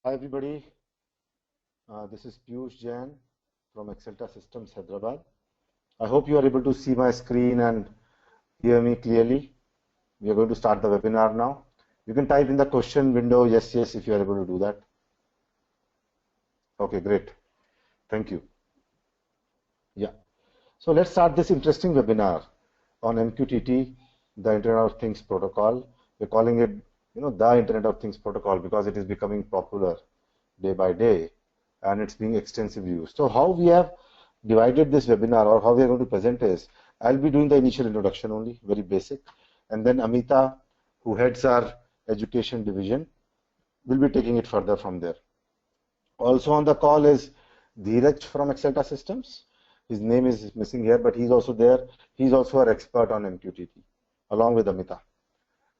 Hi everybody, this is Piyush Jain from Axelta Systems, Hyderabad. I hope you are able to see my screen and hear me clearly. We are going to start the webinar now. You can type in the question window, yes, if you are able to do that. Okay, great. Thank you. Yeah. So let's start this interesting webinar on MQTT, the Internet of Things Protocol. We're calling it, the Internet of Things Protocol because it is becoming popular day by day and it's being extensively used. So how we have divided this webinar or how we are going to present is, I'll be doing the initial introduction only, very basic, and then Amita, who heads our education division, will be taking it further from there. Also on the call is Dheeraj from Axelta Systems. His name is missing here, but he's also there. He's also our expert on MQTT, along with Amita.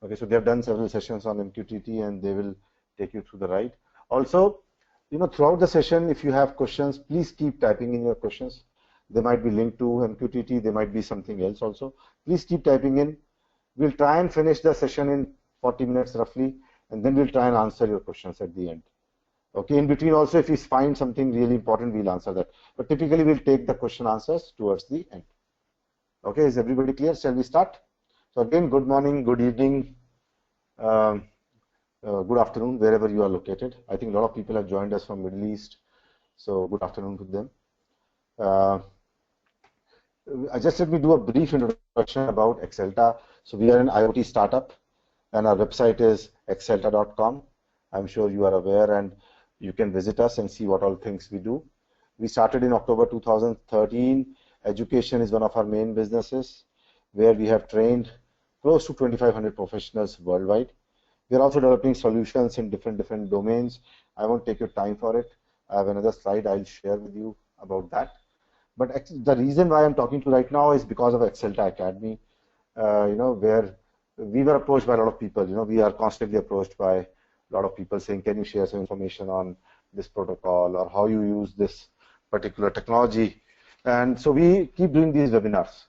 Okay, so they have done several sessions on MQTT and they will take you through the ride. Also, throughout the session, if you have questions, please keep typing in your questions. They might be linked to MQTT, they might be something else also. Please keep typing in. We'll try and finish the session in 40 minutes roughly, and then we'll try and answer your questions at the end. Okay, in between also, if we find something really important, we'll answer that. But typically, we'll take the question answers towards the end. Okay, is everybody clear? Shall we start? So again, good morning, good evening, good afternoon, wherever you are located. I think a lot of people have joined us from Middle East, so good afternoon to them. Just let me do a brief introduction about Axelta. So we are an IoT startup, and our website is axelta.com. I'm sure you are aware, and you can visit us and see what all things we do. We started in October 2013. Education is one of our main businesses, where we have trained close to 2,500 professionals worldwide. We are also developing solutions in different domains. I won't take your time for it. I have another slide I'll share with you about that. But the reason why I'm talking to you right now is because of Axelta Academy, where we were approached by a lot of people. We are constantly approached by a lot of people saying, can you share some information on this protocol or how you use this particular technology? And so we keep doing these webinars,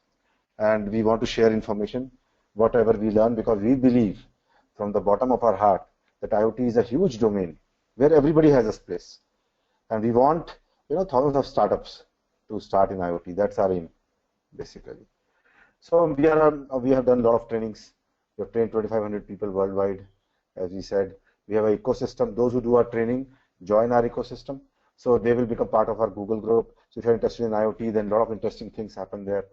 and we want to share information, whatever we learn, because we believe from the bottom of our heart that IoT is a huge domain where everybody has a place, and we want thousands of startups to start in IoT. That's our aim, basically. So we have done a lot of trainings. We have trained 2,500 people worldwide, as we said. We have an ecosystem. Those who do our training join our ecosystem, so they will become part of our Google group. So if you're interested in IoT, then a lot of interesting things happen there,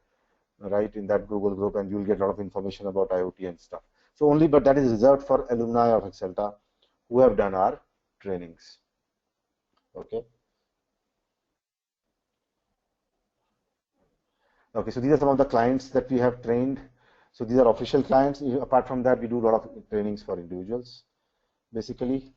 right, in that Google group, and you'll get a lot of information about IoT and stuff. So but that is reserved for alumni of Axelta who have done our trainings. Okay. Okay, so these are some of the clients that we have trained. So these are official clients. Apart from that, we do a lot of trainings for individuals. Basically,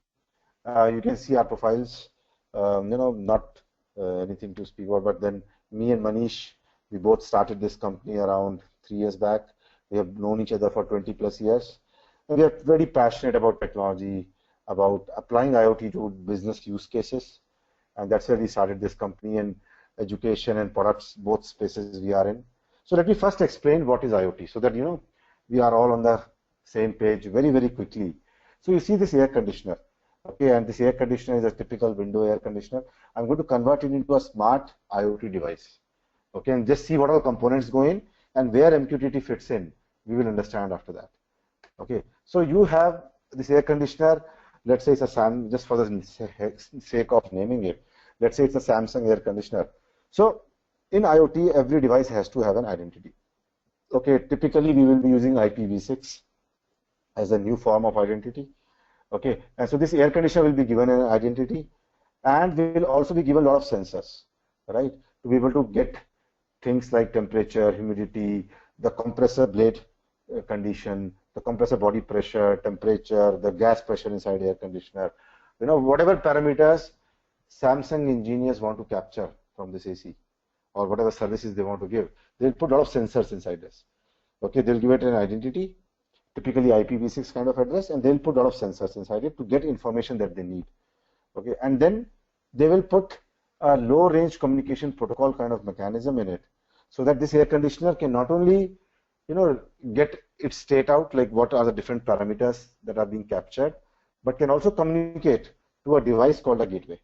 you can see our profiles. Not anything to speak about, but then me and Manish, we both started this company around 3 years back. We have known each other for 20 plus years. And we are very passionate about technology, about applying IoT to business use cases. And that's where we started this company, and education and products, both spaces we are in. So let me first explain what is IoT so that we are all on the same page very quickly. So you see this air conditioner, okay, and this air conditioner is a typical window air conditioner. I'm going to convert it into a smart IoT device, okay, and just see what all components go in and where MQTT fits in. We will understand after that. Okay, so you have this air conditioner. Let's say it's a Samsung, just for the sake of naming it. Let's say it's a Samsung air conditioner. So in IoT, every device has to have an identity. Okay, typically we will be using IPv6 as a new form of identity. Okay, and so this air conditioner will be given an identity, and we will also be given a lot of sensors, right, to be able to get things like temperature, humidity, the compressor blade condition, the compressor body pressure, temperature, the gas pressure inside the air conditioner, whatever parameters Samsung engineers want to capture from this AC, or whatever services they want to give, they'll put a lot of sensors inside this. Okay, they'll give it an identity, typically IPv6 kind of address, and they'll put a lot of sensors inside it to get information that they need. Okay, and then they will put a low range communication protocol kind of mechanism in it, so that this air conditioner can not only get its state out, like what are the different parameters that are being captured, but can also communicate to a device called a gateway.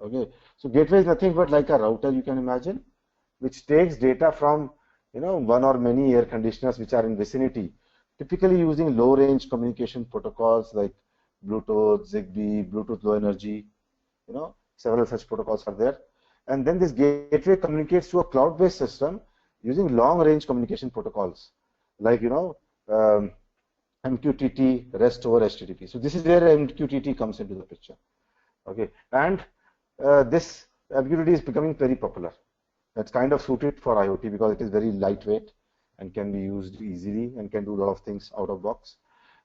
Okay, so gateway is nothing but like a router, you can imagine, which takes data from one or many air conditioners which are in vicinity, typically using low range communication protocols like Bluetooth, Zigbee, Bluetooth low energy, several such protocols are there. And then this gateway communicates to a cloud-based system using long-range communication protocols like MQTT, REST over HTTP. So this is where MQTT comes into the picture. Okay, and this MQTT is becoming very popular. That's kind of suited for IoT because it is very lightweight and can be used easily and can do a lot of things out of box.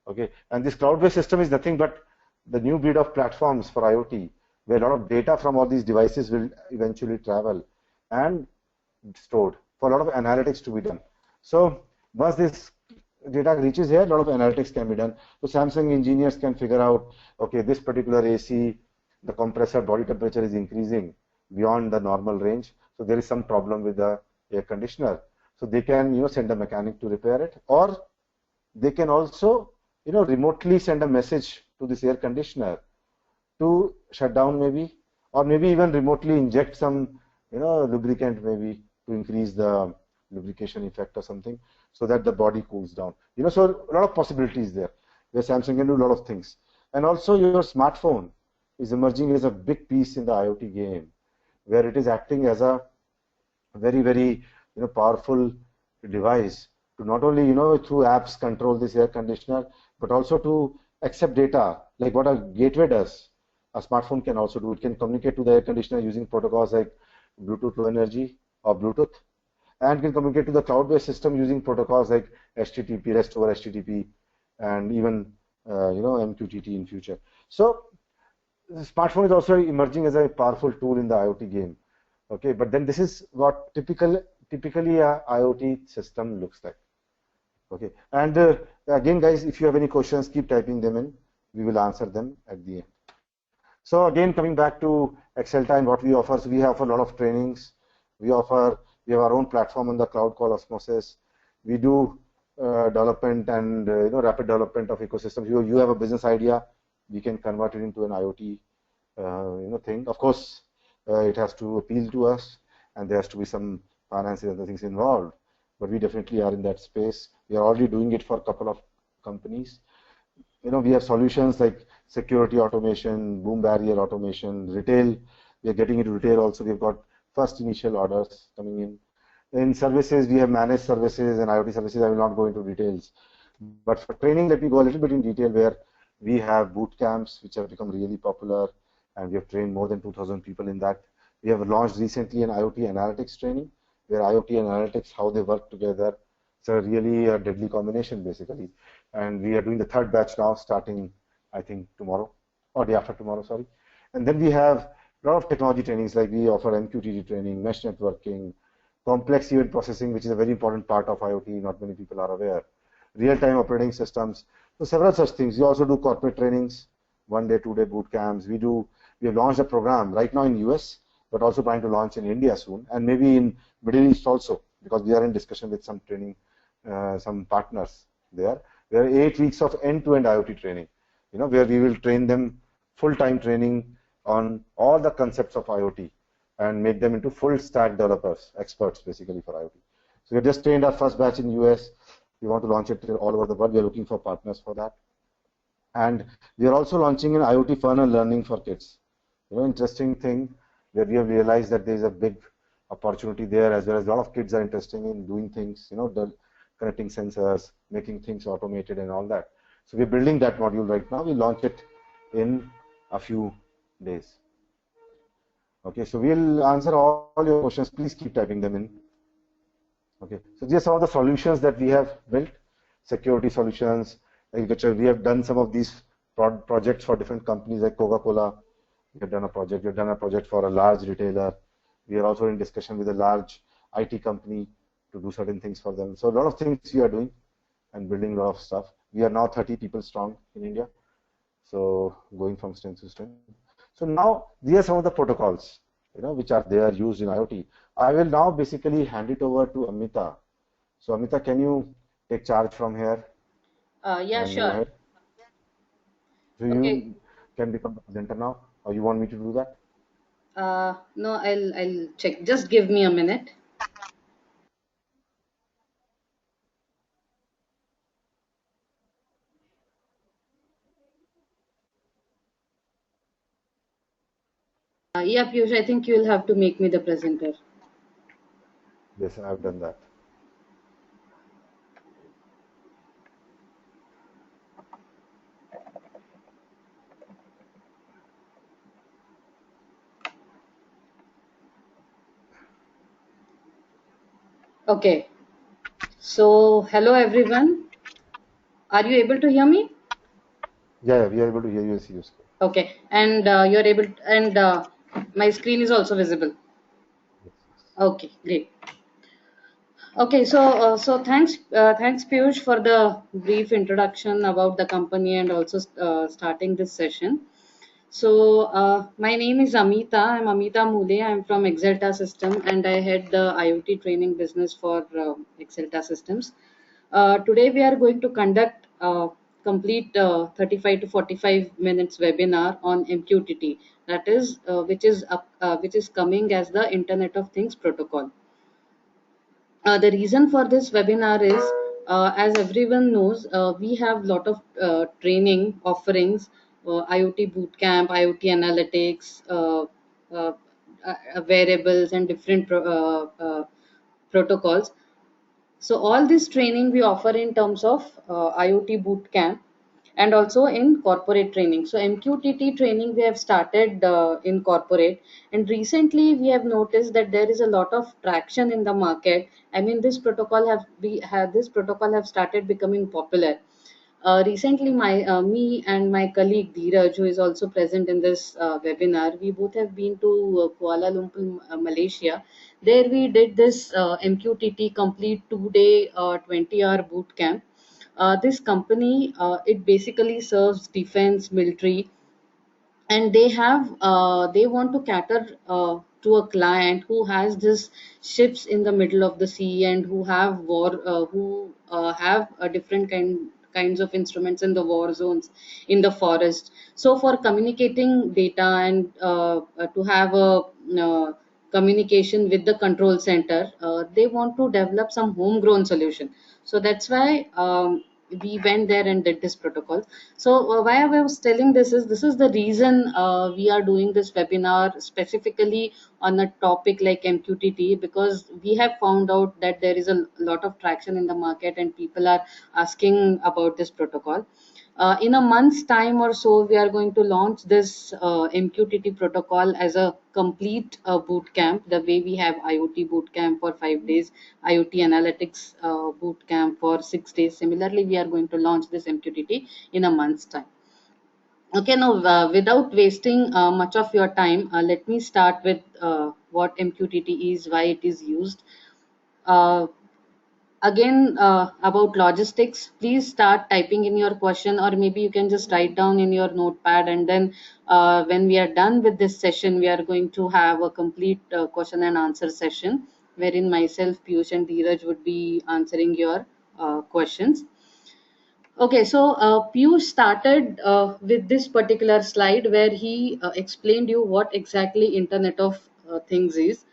Okay, and this cloud-based system is nothing but the new breed of platforms for IoT, where a lot of data from all these devices will eventually travel and stored for a lot of analytics to be done. So once this data reaches here, a lot of analytics can be done. So Samsung engineers can figure out, okay, this particular AC, the compressor body temperature is increasing beyond the normal range. So there is some problem with the air conditioner. So they can, send a mechanic to repair it, or they can also, remotely send a message to this air conditioner to shut down maybe, or maybe even remotely inject some, lubricant maybe to increase the lubrication effect or something so that the body cools down. So a lot of possibilities there where Samsung can do a lot of things. And also your smartphone is emerging as a big piece in the IoT game, where it is acting as a very, very, powerful device to not only, through apps control this air conditioner, but also to accept data like what a gateway does. A smartphone can also do. It can communicate to the air conditioner using protocols like Bluetooth Low Energy or Bluetooth, and can communicate to the cloud-based system using protocols like HTTP, REST over HTTP, and even MQTT in future. So the smartphone is also emerging as a powerful tool in the IoT game. Okay, but then this is what typically a IoT system looks like. Okay, and again, guys, if you have any questions, keep typing them in. We will answer them at the end. So again, coming back to Axelta and what we offer, so we have a lot of trainings. We have our own platform on the cloud called Osmosis. We do development and rapid development of ecosystems. You have a business idea, we can convert it into an IoT thing. Of course, it has to appeal to us, and there has to be some finance and other things involved. But we definitely are in that space. We are already doing it for a couple of companies. We have solutions like security automation, boom barrier automation, retail. We are getting into retail also. We've got first initial orders coming in. In services, we have managed services and IoT services. I will not go into details. But for training, let me go a little bit in detail, where we have boot camps, which have become really popular, and we have trained more than 2,000 people in that. We have launched recently an IoT analytics training, where IoT and analytics, how they work together. It's really a deadly combination, basically. And we are doing the third batch now, starting, I think, tomorrow, or day after tomorrow, sorry. And then we have a lot of technology trainings, like we offer MQTT training, mesh networking, complex event processing, which is a very important part of IoT, not many people are aware, real-time operating systems. So several such things. We also do corporate trainings, 1-day, 2-day boot camps. We have launched a program right now in US, but also trying to launch in India soon, and maybe in Middle East also, because we are in discussion with some training, some partners there. There are 8 weeks of end-to-end IoT training, where we will train them full-time training on all the concepts of IoT and make them into full-stack developers, experts basically for IoT. So we have just trained our first batch in US. We want to launch it all over the world. We are looking for partners for that. And we are also launching an IoT fun and learning for kids. Interesting thing, where we have realized that there is a big opportunity there, as well as a lot of kids are interested in doing things, connecting sensors, making things automated and all that. So we're building that module right now. We launch it in a few days. Okay, so we'll answer all your questions. Please keep typing them in. Okay, so these are some of the solutions that we have built. Security solutions, agriculture. We have done some of these projects for different companies like Coca-Cola. We have done a project. We have done a project for a large retailer. We are also in discussion with a large IT company to do certain things for them. So a lot of things we are doing and building a lot of stuff. We are now 30 people strong in India. So going from strength to strength. So now these are some of the protocols, which are there used in IoT. I will now basically hand it over to Amita. So Amita, can you take charge from here? Yeah, sure. So Okay. can become the presenter now, or you want me to do that? No, I'll check. Just give me a minute. Yeah, Piyush, I think you'll have to make me the presenter. Yes, I've done that. Okay. So, hello everyone. Are you able to hear me? Yeah, we are able to hear you, see you. Okay. And you're able, and my screen is also visible. Yes, yes. Okay, great. Okay, so thanks Piyush for the brief introduction about the company and also starting this session. So my name is Amita. I'm Amita Mule. I'm from Axelta System and I head the IoT training business for Axelta Systems. Today we are going to conduct a complete 35 to 45 minutes webinar on MQTT. That is which is coming as the Internet of Things protocol. The reason for this webinar is, as everyone knows, we have lot of training offerings, IoT bootcamp, IoT analytics, uh, variables, and different protocols. So all this training we offer in terms of IoT bootcamp and also in corporate training. So MQTT training we have started in corporate, and recently we have noticed that there is a lot of traction in the market. I mean, this protocol have started becoming popular. Recently, me and my colleague Dheeraj, who is also present in this webinar, we both have been to Kuala Lumpur, Malaysia. There we did this MQTT complete 2 day, 20-hour boot camp. This company, it basically serves defense, military, and they want to cater to a client who has this ships in the middle of the sea and who have a different kinds of instruments in the war zones in the forest. So for communicating data and to have a communication with the control center, they want to develop some homegrown solution. So that's why we went there and did this protocol. So why I was telling this is the reason we are doing this webinar specifically on a topic like MQTT, because we have found out that there is a lot of traction in the market and people are asking about this protocol. In a month's time or so, we are going to launch this MQTT protocol as a complete boot camp. The way we have IoT boot camp for 5 days, IoT analytics boot camp for 6 days. Similarly, we are going to launch this MQTT in a month's time. Okay, now without wasting much of your time, let me start with what MQTT is, why it is used. Uh, Again, about logistics, please start typing in your question, or maybe you can just write down in your notepad, and then when we are done with this session, we are going to have a complete question and answer session wherein myself, Piyush, and Dheeraj would be answering your questions. Okay, so Piyush started with this particular slide where he explained you what exactly Internet of Things is.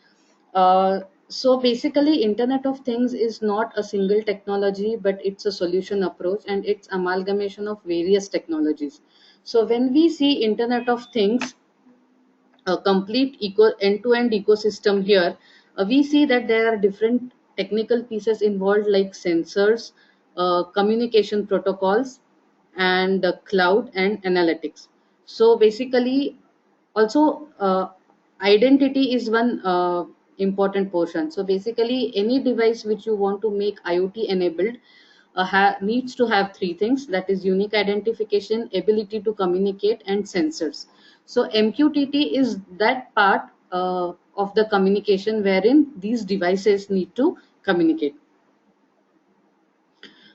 So basically, Internet of Things is not a single technology, but it's a solution approach and it's amalgamation of various technologies. So when we see Internet of Things, a complete end-to-end ecosystem here, we see that there are different technical pieces involved like sensors, communication protocols, and the cloud and analytics. So basically, also identity is one important portion. So basically, any device which you want to make IoT enabled needs to have three things, that is unique identification, ability to communicate, and sensors. So MQTT is that part of the communication wherein these devices need to communicate.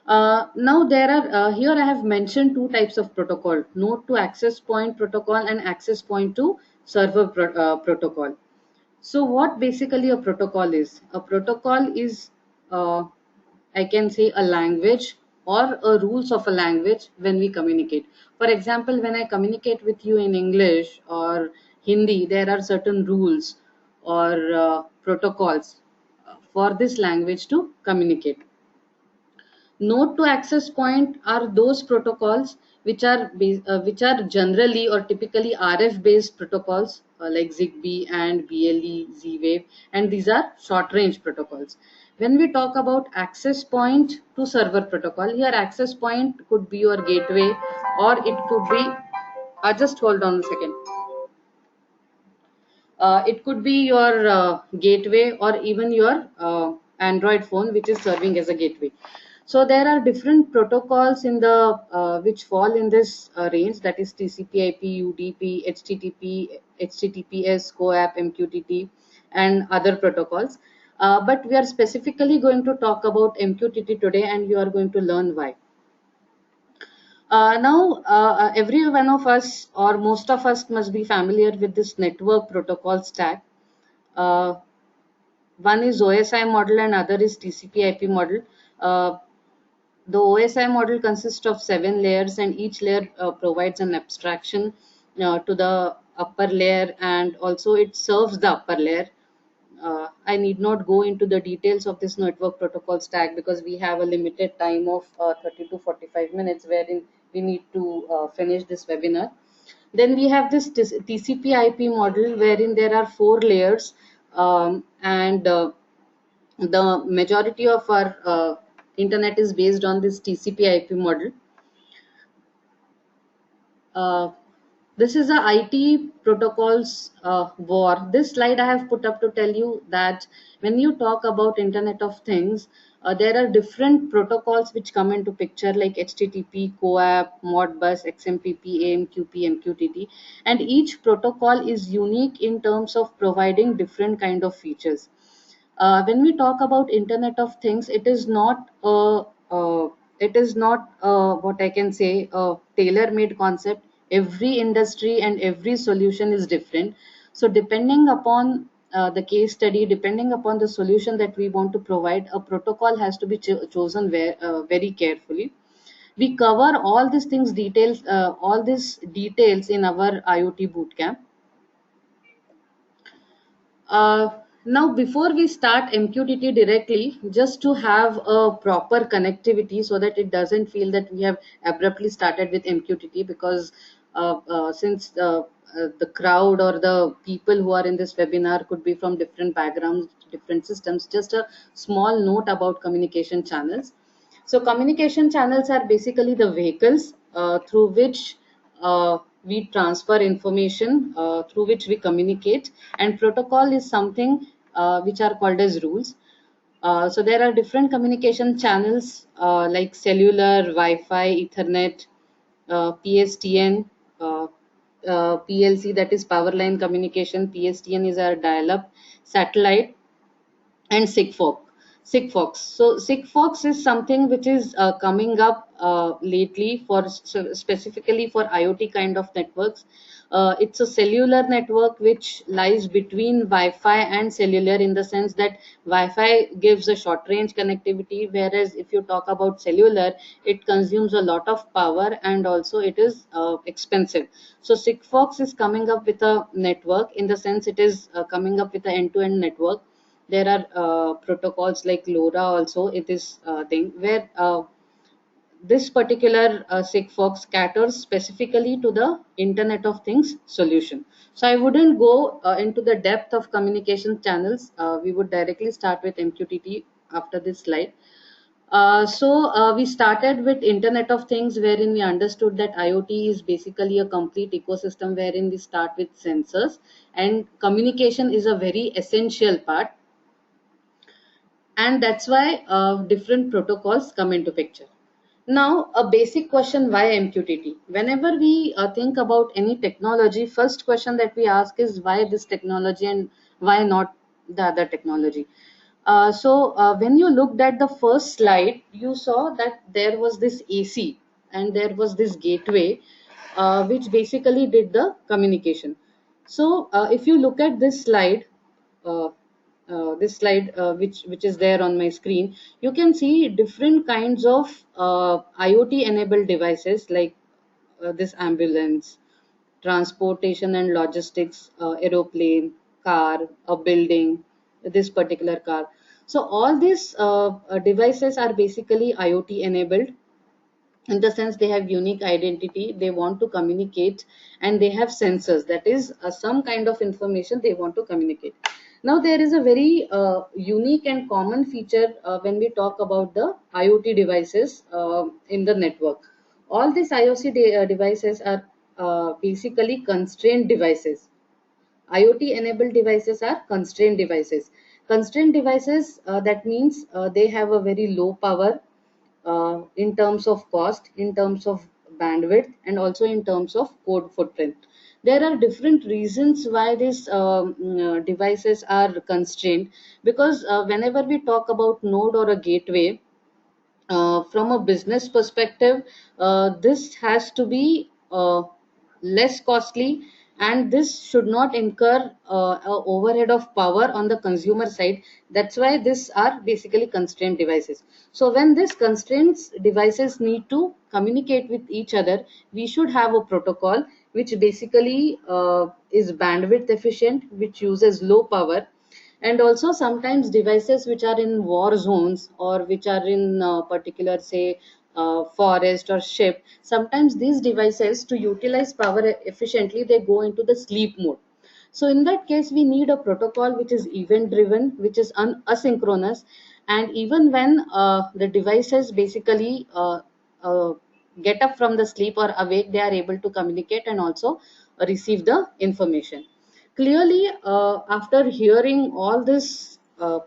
Now there are here I have mentioned two types of protocol: node to access point protocol and access point to server protocol. So what basically a protocol is? A protocol is, I can say, a language or rules of a language when we communicate. For example, when I communicate with you in English or Hindi, there are certain rules or protocols for this language to communicate. Node to access point are those protocols which are generally or typically RF based protocols like Zigbee and BLE, Z-Wave, and these are short range protocols. When we talk about access point to server protocol, here access point could be your gateway, or it could be just hold on a second. It could be your gateway or even your Android phone, which is serving as a gateway. So there are different protocols in the which fall in this range, that is TCP/IP, UDP, HTTP, HTTPS, CoAP, MQTT, and other protocols. But we are specifically going to talk about MQTT today, and you are going to learn why. Now, every one of us or most of us must be familiar with this network protocol stack. Uh, One is OSI model and other is TCP/IP model. Uh, the OSI model consists of 7 layers, and each layer provides an abstraction to the upper layer, and also it serves the upper layer. I need not go into the details of this network protocol stack because we have a limited time of 30 to 45 minutes wherein we need to finish this webinar. Then we have this TCP/IP model wherein there are 4 layers, and the majority of our internet is based on this TCP/IP model. Uh, this is a IT protocols war. This slide I have put up to tell you that when you talk about Internet of Things, there are different protocols which come into picture like HTTP, CoAP, Modbus, XMPP, AMQP, MQTT, and each protocol is unique in terms of providing different kind of features. When we talk about Internet of Things, it is not what I can say a tailor-made concept. Every industry and every solution is different. So depending upon the case study, depending upon the solution that we want to provide, a protocol has to be chosen very carefully. We cover all these details in our IoT bootcamp. Uh, Now, before we start MQTT directly, just to have a proper connectivity so that it doesn't feel that we have abruptly started with MQTT, because since the crowd or the people who are in this webinar could be from different backgrounds, different systems, just a small note about communication channels. So communication channels are basically the vehicles through which we transfer information, through which we communicate, and protocol is something which are called as rules. So there are different communication channels like cellular, Wi-Fi, Ethernet, PSTN, uh, PLC, that is power line communication. PSTN is our dial-up, satellite, and Sigfox. So Sigfox is something which is coming up lately for specifically for IoT kind of networks. It's a cellular network which lies between Wi-Fi and cellular, in the sense that Wi-Fi gives a short range connectivity, whereas if you talk about cellular, it consumes a lot of power and also it is expensive. So Sigfox is coming up with a network, in the sense it is coming up with an end-to-end network. There are protocols like LoRa also. It is thing where this particular Sigfox caters specifically to the Internet of Things solution. So I wouldn't go into the depth of communication channels. We would directly start with MQTT after this slide. We started with Internet of Things, wherein we understood that IoT is basically a complete ecosystem wherein we start with sensors, and communication is a very essential part, and that's why different protocols come into picture. Now, a basic question: why MQTT? Whenever we think about any technology, first question that we ask is why this technology and why not the other technology. When you looked at the first slide, you saw that there was this AC and there was this gateway, which basically did the communication. If you look at this slide, uh, this slide, which is there on my screen, you can see different kinds of IoT enabled devices like this ambulance, transportation and logistics, aeroplane, car, a building, this particular car. So all these devices are basically IoT enabled, in the sense they have unique identity, they want to communicate, and they have sensors, that is some kind of information they want to communicate. Now there is a very unique and common feature when we talk about the IoT devices in the network. All these devices are basically constrained devices. IoT enabled devices are constrained devices. Constrained devices, that means they have a very low power in terms of cost, in terms of bandwidth, and also in terms of code footprint. There are different reasons why these devices are constrained, because whenever we talk about node or a gateway, from a business perspective, this has to be less costly, and this should not incur a overhead of power on the consumer side. That's why these are basically constrained devices. So when these constraints devices need to communicate with each other, we should have a protocol which basically is bandwidth efficient, which uses low power. And also sometimes devices which are in war zones, or which are in particular, say, forest or ship, sometimes these devices, to utilize power efficiently, they go into the sleep mode. So in that case, we need a protocol which is event driven, which is asynchronous, and even when the devices basically get up from the sleep or awake, they are able to communicate and also receive the information. Clearly, after hearing all these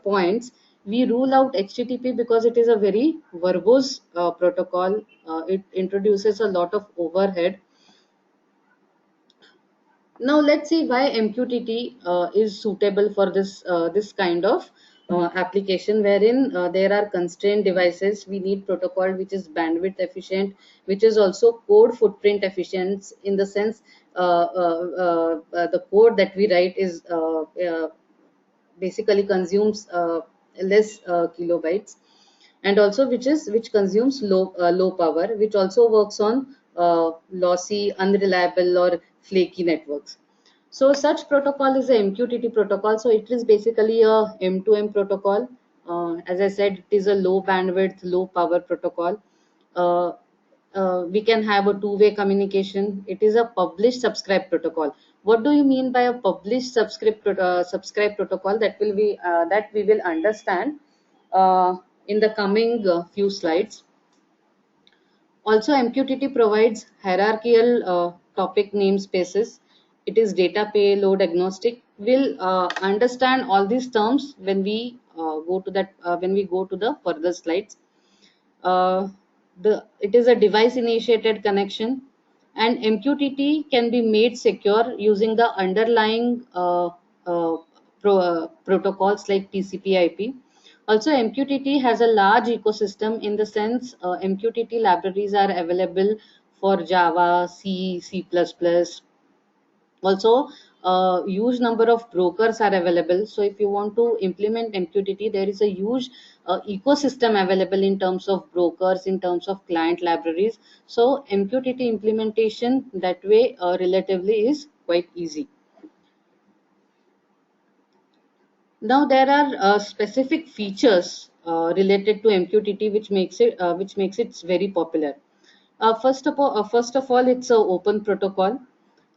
points, we rule out HTTP because it is a very verbose protocol. It introduces a lot of overhead. Now let's see why MQTT is suitable for this kind of application, wherein there are constrained devices. We need protocol which is bandwidth efficient, which is also code footprint efficient, in the sense the code that we write is basically consumes less kilobytes, and also which consumes low power, which also works on lossy, unreliable, or flaky networks. So such protocol is a MQTT protocol. So it is basically a M2M protocol. As I said, it is a low bandwidth, low power protocol. Uh, we can have a two-way communication. It is a publish subscribe protocol. What do you mean by a publish subscribe protocol? That we will understand in the coming few slides. Also, MQTT provides hierarchical topic namespaces. It is data payload agnostic. We'll understand all these terms when we go to the further slides. Uh, it is a device initiated connection, and MQTT can be made secure using the underlying protocols like TCP/IP. Also, MQTT has a large ecosystem, in the sense MQTT libraries are available for Java, C, C++. Also, huge number of brokers are available. So if you want to implement MQTT, there is a huge ecosystem available in terms of brokers, in terms of client libraries. So MQTT implementation that way relatively is quite easy. Now there are specific features related to MQTT which makes it very popular. First of all, it's a open protocol.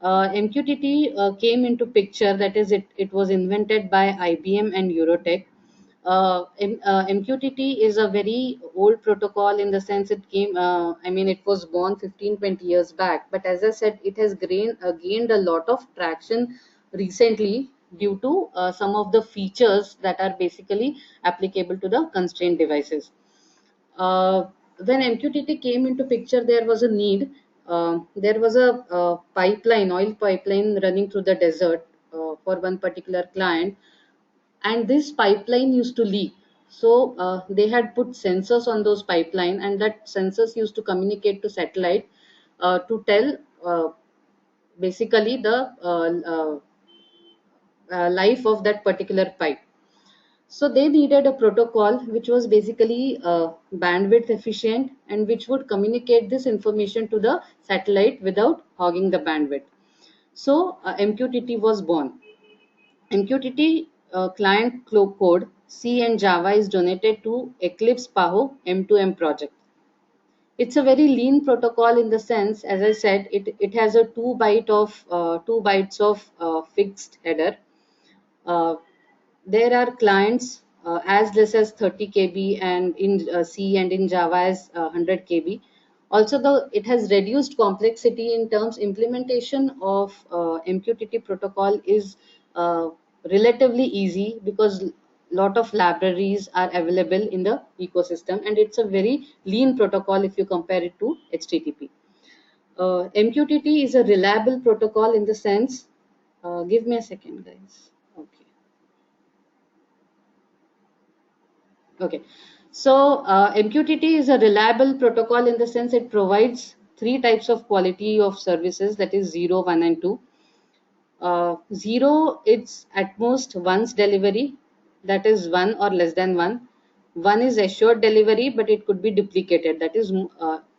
MQTT came into picture. That is, it was invented by IBM and Eurotech. MQTT is a very old protocol, in the sense it came. I mean, it was born 15-20 years back. But as I said, it has gained a lot of traction recently due to some of the features that are basically applicable to the constrained devices. When MQTT came into picture, there was a need. There was a oil pipeline running through the desert for one particular client, and this pipeline used to leak. So they had put sensors on those pipeline, and that sensors used to communicate to satellite to tell basically the life of that particular pipe. So they needed a protocol which was basically bandwidth efficient and which would communicate this information to the satellite without hogging the bandwidth. So MQTT was born. MQTT client code C and Java is donated to Eclipse Paho M2M project. It's a very lean protocol in the sense, as I said, it has a 2 bytes of fixed header. Uh, there are clients as less as 30 kb and in C and in Java as 100 kb. Also, though it has reduced complexity in terms implementation of MQTT protocol is uh, relatively easy because lot of libraries are available in the ecosystem and it's a very lean protocol if you compare it to HTTP. MQTT is a reliable protocol in the sense. Give me a second, guys. Okay. Okay, so MQTT is a reliable protocol in the sense it provides three types of quality of services, that is 0, 1 and 2. 0, it's at most once delivery, that is 1 or less than 1. 1 is assured delivery, but it could be duplicated, that is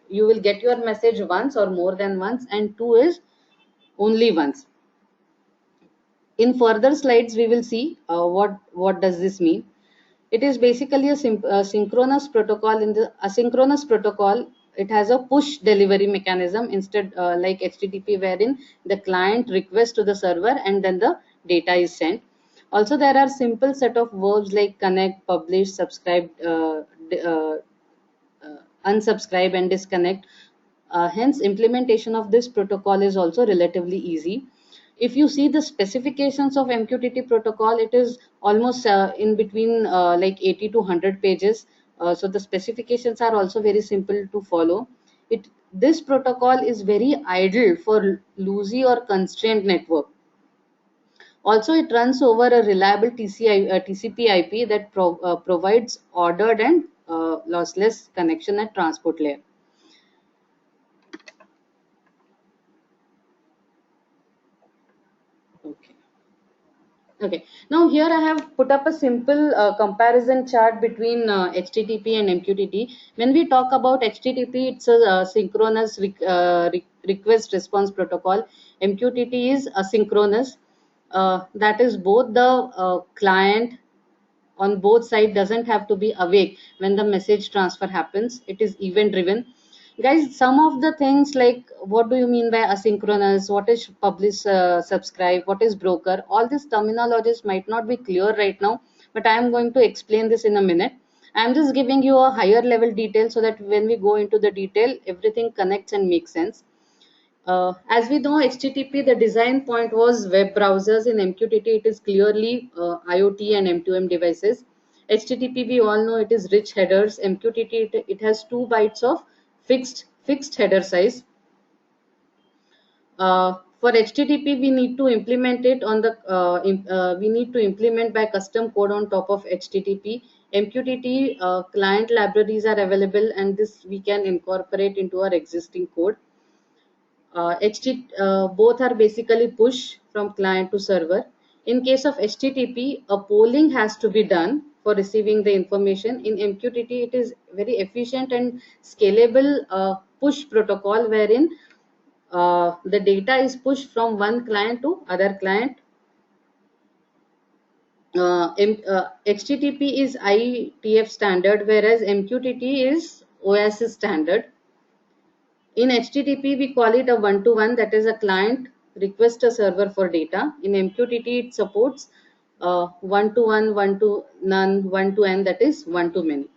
you will get your message once or more than once, and 2 is only once. In further slides, we will see what does this mean. It is basically a synchronous protocol. In the asynchronous protocol, it has a push delivery mechanism instead like HTTP, wherein the client requests to the server and then the data is sent. Also, there are simple set of verbs like connect, publish, subscribe, unsubscribe and disconnect. Hence, implementation of this protocol is also relatively easy. If you see the specifications of MQTT protocol, it is almost in between like 80 to 100 pages. So the specifications are also very simple to follow. This protocol is very ideal for loosey or constrained network. Also, it runs over a reliable TCP/IP that provides ordered and lossless connection at transport layer. Okay. Okay. Now here I have put up a simple comparison chart between HTTP and MQTT. When we talk about HTTP, it's a synchronous request response protocol. MQTT is asynchronous. That is both the client on both sides doesn't have to be awake when the message transfer happens. It is event driven. Guys, some of the things like what do you mean by asynchronous, what is publish, subscribe, what is broker, all these terminologies might not be clear right now, but I am going to explain this in a minute. I am just giving you a higher level detail so that when we go into the detail, everything connects and makes sense. As we know, HTTP, the design point was web browsers. In MQTT, it is clearly IoT and M2M devices. HTTP, we all know it is rich headers. MQTT, it has 2 bytes of fixed header size. For HTTP, we need to implement it on the we need to implement by custom code on top of HTTP. MQTT client libraries are available, and this we can incorporate into our existing code. Both are basically push from client to server. In case of HTTP, a polling has to be done for receiving the information. In MQTT, it is very efficient and scalable push protocol wherein the data is pushed from one client to other client. HTTP is IETF standard, whereas MQTT is OASIS standard. In HTTP, we call it a one-to-one, that is a client request a server for data. In MQTT, it supports one-to-one, one-to-none, one-to-n, that is one-to-many.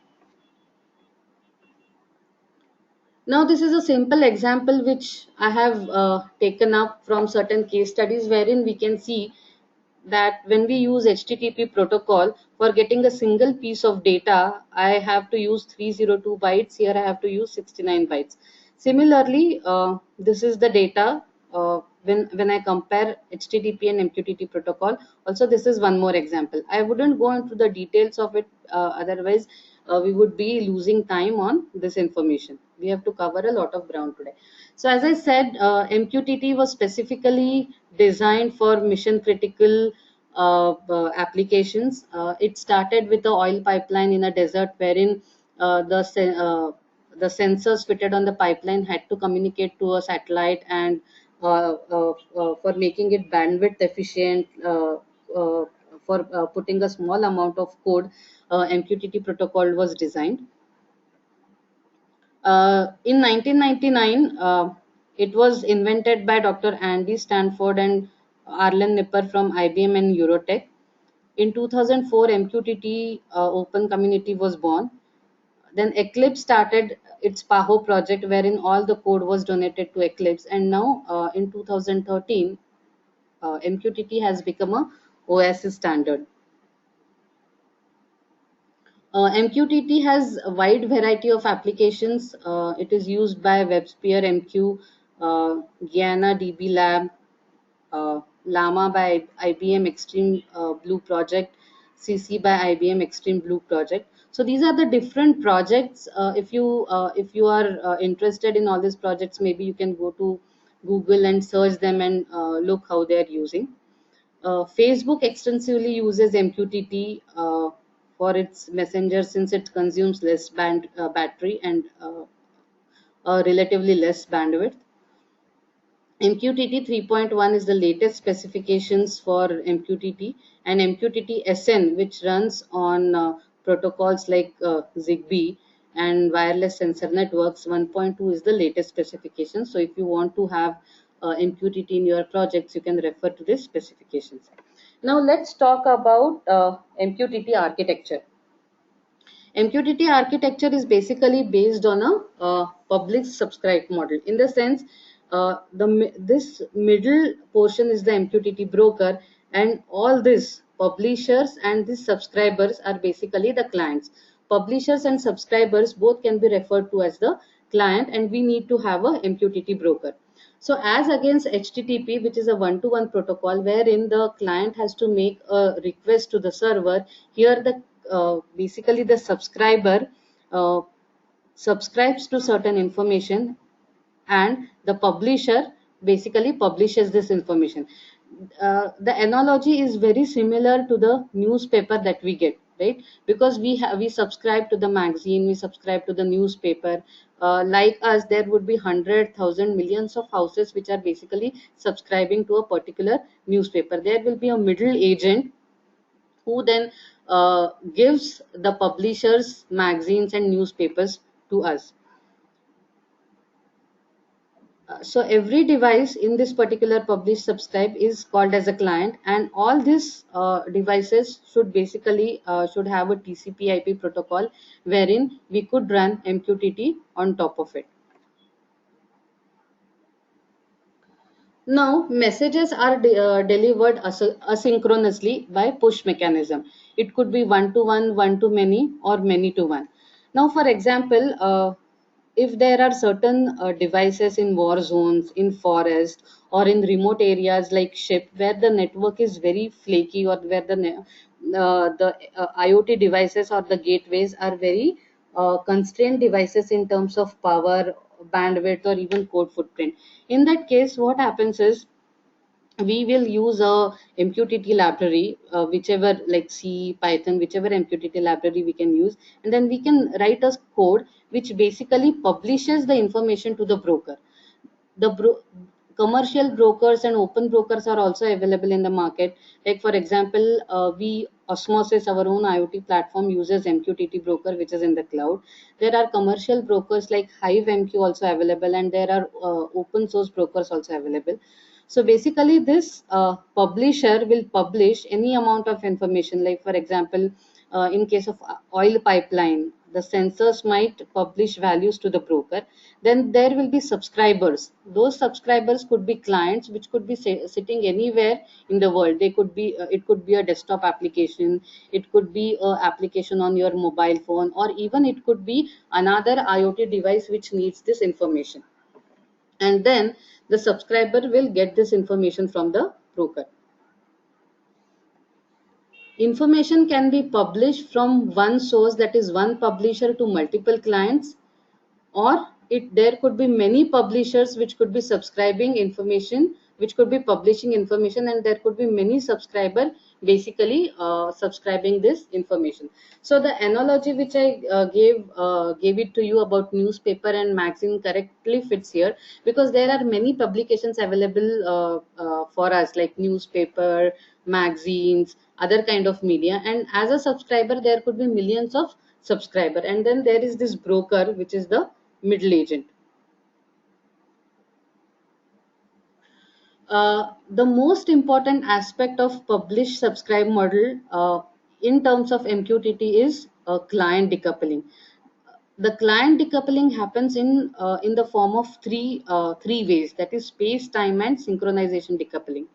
Now, this is a simple example which I have taken up from certain case studies wherein we can see that when we use HTTP protocol for getting a single piece of data, I have to use 302 bytes. Here I have to use 69 bytes. Similarly, this is the data when I compare HTTP and MQTT protocol. Also, this is one more example. I wouldn't go into the details of it, otherwise we would be losing time on this information. We have to cover a lot of ground today. So as I said, MQTT was specifically designed for mission critical applications. It started with the oil pipeline in a desert, wherein the sensors fitted on the pipeline had to communicate to a satellite, and for making it bandwidth efficient, uh, for putting a small amount of code, MQTT protocol was designed. In 1999, it was invented by Dr. Andy Stanford and Arlen Nipper from IBM and Eurotech. In 2004, MQTT Open Community was born. Then Eclipse started its PAHO project, wherein all the code was donated to Eclipse. And now, in 2013, MQTT has become a OSS standard. MQTT has a wide variety of applications. It is used by WebSphere, MQ, Guyana DB Lab, Llama by IBM Extreme Blue Project, CC by IBM Extreme Blue Project. So these are the different projects. If you are interested in all these projects, maybe you can go to Google and search them and look how they are using. Facebook extensively uses MQTT for its messenger, since it consumes less battery and relatively less bandwidth. MQTT 3.1 is the latest specifications for MQTT, and MQTT SN, which runs on protocols like ZigBee and wireless sensor networks. 1.2 is the latest specification. So if you want to have MQTT in your projects, you can refer to these specifications. Now let's talk about MQTT architecture. MQTT architecture is basically based on a public subscribe model. In the sense, this middle portion is the MQTT broker, and all these publishers and these subscribers are basically the clients. Publishers and subscribers both can be referred to as the client, and we need to have a MQTT broker. So as against HTTP, which is a one-to-one protocol, wherein the client has to make a request to the server, here the basically the subscriber uh, subscribes to certain information, and the publisher basically publishes this information. The analogy is very similar to the newspaper that we get, right? Because we subscribe to the magazine, we subscribe to the newspaper. Like us, there would be 100,000 millions of houses which are basically subscribing to a particular newspaper. There will be a middle agent who then gives the publishers magazines and newspapers to us. So every device in this particular publish subscribe is called as a client, and all these devices should basically should have a TCP IP protocol, wherein we could run MQTT on top of it. Now, messages are delivered asynchronously by push mechanism. It could be one-to-one, one-to-many, or many-to-one. Now, for example, if there are certain devices in war zones, in forest, or in remote areas like ship, where the network is very flaky, or where the IoT devices or the gateways are very constrained devices in terms of power, bandwidth, or even code footprint. In that case, what happens is we will use a MQTT library, whichever, like C, Python, whichever MQTT library we can use, and then we can write a code which basically publishes the information to the broker. The commercial brokers and open brokers are also available in the market. Like for example, we Osmosis, our own IoT platform, uses MQTT broker, which is in the cloud. There are commercial brokers like HiveMQ also available, and there are open source brokers also available. So basically, this publisher will publish any amount of information. Like for example, in case of oil pipeline, the sensors might publish values to the broker. Then there will be subscribers. Those subscribers could be clients, which could be sitting anywhere in the world. They could be it could be a desktop application, it could be a application on your mobile phone, or even it could be another IoT device which needs this information. And then the subscriber will get this information from the broker. Information can be published from one source, that is one publisher, to multiple clients, or there could be many publishers which could be subscribing information which could be publishing information, and there could be many subscriber basically subscribing this information. So the analogy which I gave it to you about newspaper and magazine correctly fits here, because there are many publications available for us, like newspaper, magazines, other kind of media, and as a subscriber there could be millions of subscriber, and then there is this broker which is the middle agent. The most important aspect of publish subscribe model in terms of MQTT is client decoupling. The client decoupling happens in the form of three ways, that is space, time, and synchronization decoupling.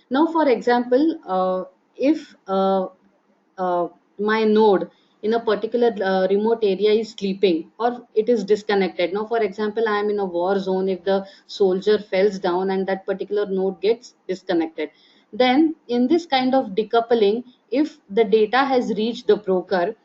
Now, for example, if my node in a particular remote area is sleeping or it is disconnected. Now, for example, I am in a war zone. If the soldier falls down and that particular node gets disconnected, then in this kind of decoupling, if the data has reached the broker,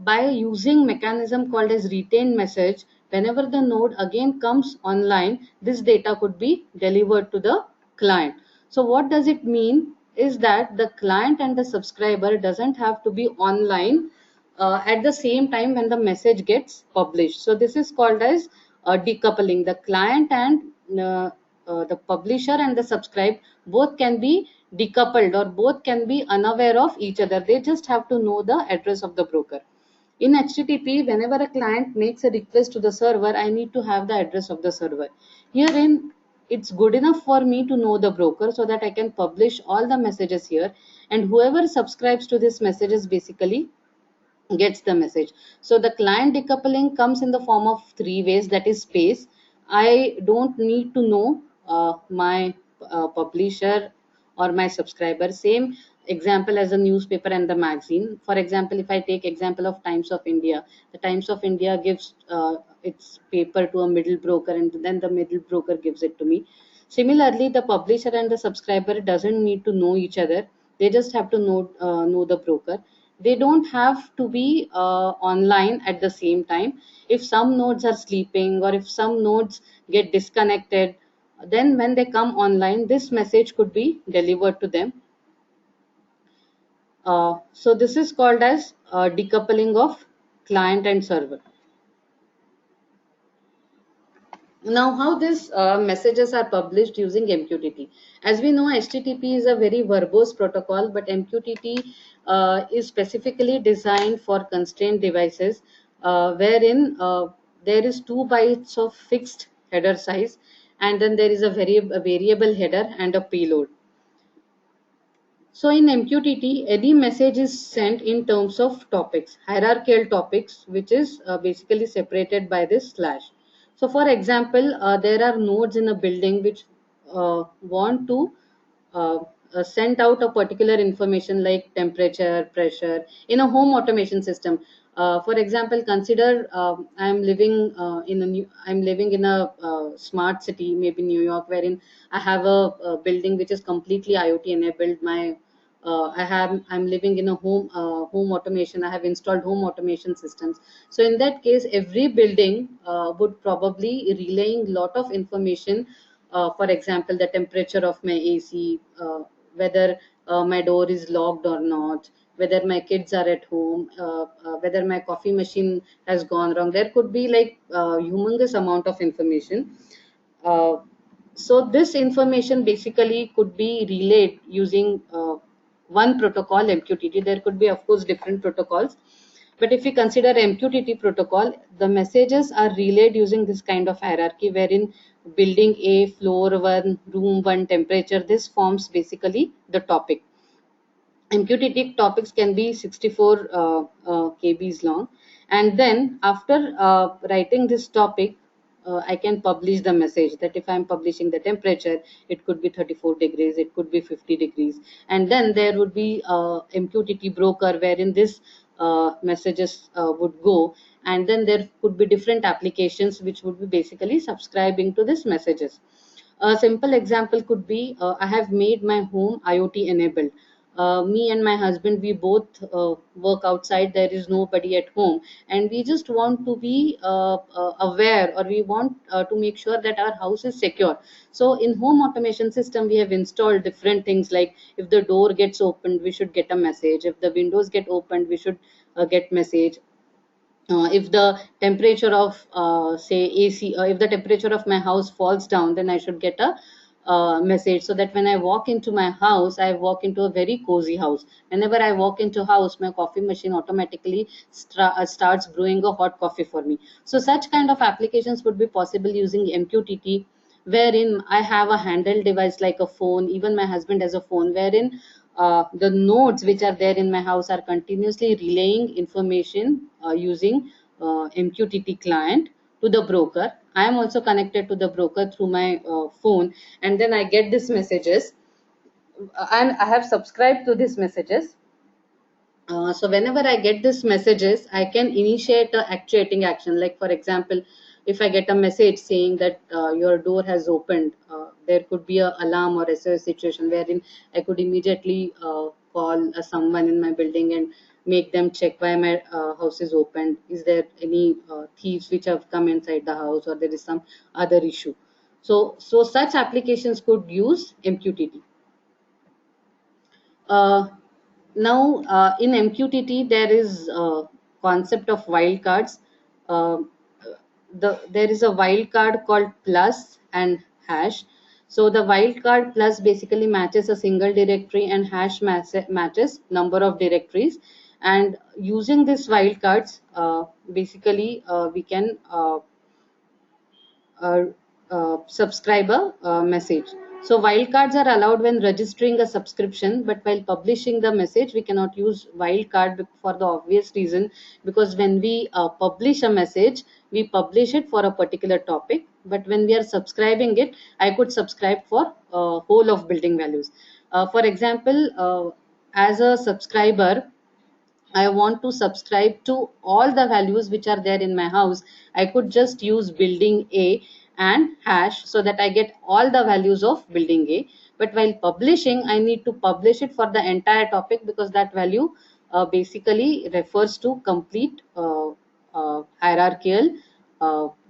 by using mechanism called as retained message, whenever the node again comes online, this data could be delivered to the client. So what does it mean is that the client and the subscriber doesn't have to be online at the same time when the message gets published. So this is called as decoupling. The client and the publisher and the subscribe both can be decoupled, or both can be unaware of each other. They just have to know the address of the broker. In HTTP, whenever a client makes a request to the server, I need to have the address of the server. Herein, it's good enough for me to know the broker so that I can publish all the messages here, and whoever subscribes to this messages basically gets the message. So the client decoupling comes in the form of three ways, that is space. I don't need to know my publisher or my subscriber. Same example as a newspaper and the magazine. For example, if I take example of Times of India, the Times of India gives its paper to a middle broker, and then the middle broker gives it to me. Similarly, the publisher and the subscriber doesn't need to know each other. They just have to know the broker. They don't have to be online at the same time. If some nodes are sleeping or if some nodes get disconnected, then when they come online, this message could be delivered to them. So this is called as decoupling of client and server. Now, how these messages are published using MQTT? As we know, HTTP is a very verbose protocol, but MQTT is specifically designed for constrained devices, wherein there is 2 bytes of fixed header size, and then there is a variable header and a payload. So in MQTT, any message is sent in terms of topics, hierarchical topics, which is basically separated by this slash. So for example, there are nodes in a building which want to uh, send out a particular information like temperature, pressure in a home automation system. For example, consider I'm living in a smart city, maybe New York, wherein I have a building which is completely IoT enabled. I'm living in a home automation. I have installed home automation systems. So in that case, every building would probably relaying lot of information. For example, the temperature of my AC, whether my door is locked or not, whether my kids are at home, whether my coffee machine has gone wrong. There could be like humongous amount of information. Uh, so this information basically could be relayed using one protocol, MQTT. There could be, of course, different protocols, but if we consider MQTT protocol, the messages are relayed using this kind of hierarchy, wherein building A, floor 1, room 1, temperature, this forms basically the topic. MQTT topics can be 64 KBs long, and then after writing this topic, I can publish the message that if I'm publishing the temperature, it could be 34 degrees, it could be 50 degrees, and then there would be MQTT broker wherein this messages would go, and then there could be different applications which would be basically subscribing to these messages. A simple example could be I have made my home IoT enabled. me and my husband, we both work outside, there is nobody at home, and we just want to be aware, or we want to make sure that our house is secure. So in home automation system we have installed different things, like if the door gets opened we should get a message, if the windows get opened we should get message. If the temperature of say AC, if the temperature of my house falls down, then I should get a message, so that when I walk into my house, I walk into a very cozy house. Whenever I walk into house, my coffee machine automatically starts brewing a hot coffee for me. So such kind of applications would be possible using MQTT, wherein I have a handheld device like a phone, even my husband has a phone, wherein the nodes which are there in my house are continuously relaying information using MQTT client to the broker. I am also connected to the broker through my phone, and then I get these messages, and I have subscribed to these messages. So whenever I get these messages, I can initiate a actuating action. Like for example, if I get a message saying that your door has opened, there could be a alarm or a situation wherein I could immediately call someone in my building and make them check why my house is opened. Is there any thieves which have come inside the house, or there is some other issue? So such applications could use MQTT. Uh, Now, in MQTT, there is concept of wildcards. Uh, there is a wildcard called plus and hash. So the wildcard plus basically matches a single directory, and hash matches number of directories. And using this wildcards, basically we can uh, subscriber message. So wildcards are allowed when registering a subscription, but while publishing the message, we cannot use wildcard for the obvious reason, because when we publish a message, we publish it for a particular topic. But when we are subscribing it, I could subscribe for whole of building values. For example, as a subscriber, I want to subscribe to all the values which are there in my house. I could just use building A and hash, so that I get all the values of building A. But while publishing, I need to publish it for the entire topic, because that value basically refers to complete hierarchical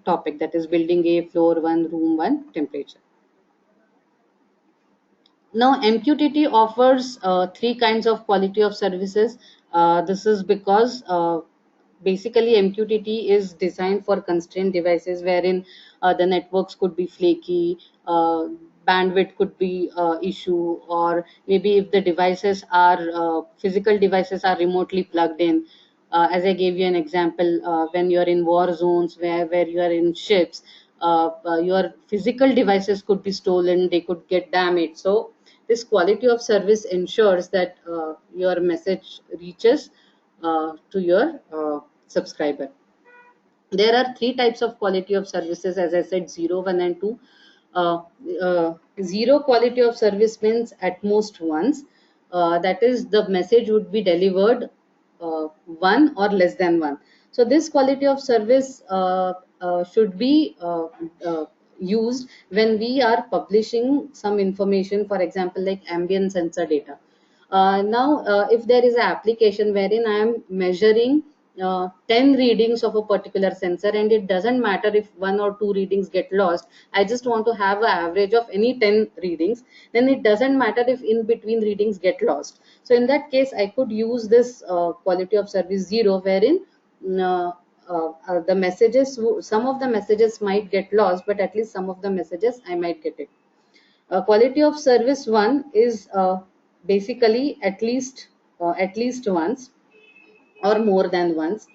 topic, that is building A, floor 1, room 1, temperature. Now, MQTT offers three kinds of quality of services. This is because basically MQTT is designed for constrained devices, wherein the networks could be flaky, bandwidth could be issue, or maybe if the devices are physical devices are remotely plugged in. As I gave you an example, when you are in war zones, where you are in ships, your physical devices could be stolen, they could get damaged. So this quality of service ensures that your message reaches to your subscriber. There are three types of quality of services, as I said: 0, 1, and 2. uh, Zero quality of service means at most once, that is, the message would be delivered one or less than one. So this quality of service should be used when we are publishing some information, for example like ambient sensor data. Now, if there is an application wherein I am measuring 10 readings of a particular sensor, and it doesn't matter if one or two readings get lost, I just want to have an average of any 10 readings, then it doesn't matter if in between readings get lost. So in that case, I could use this quality of service 0, wherein uh, the messages, some of the messages might get lost, but at least some of the messages I might get it. Quality of service 1 is basically at least once or more than once,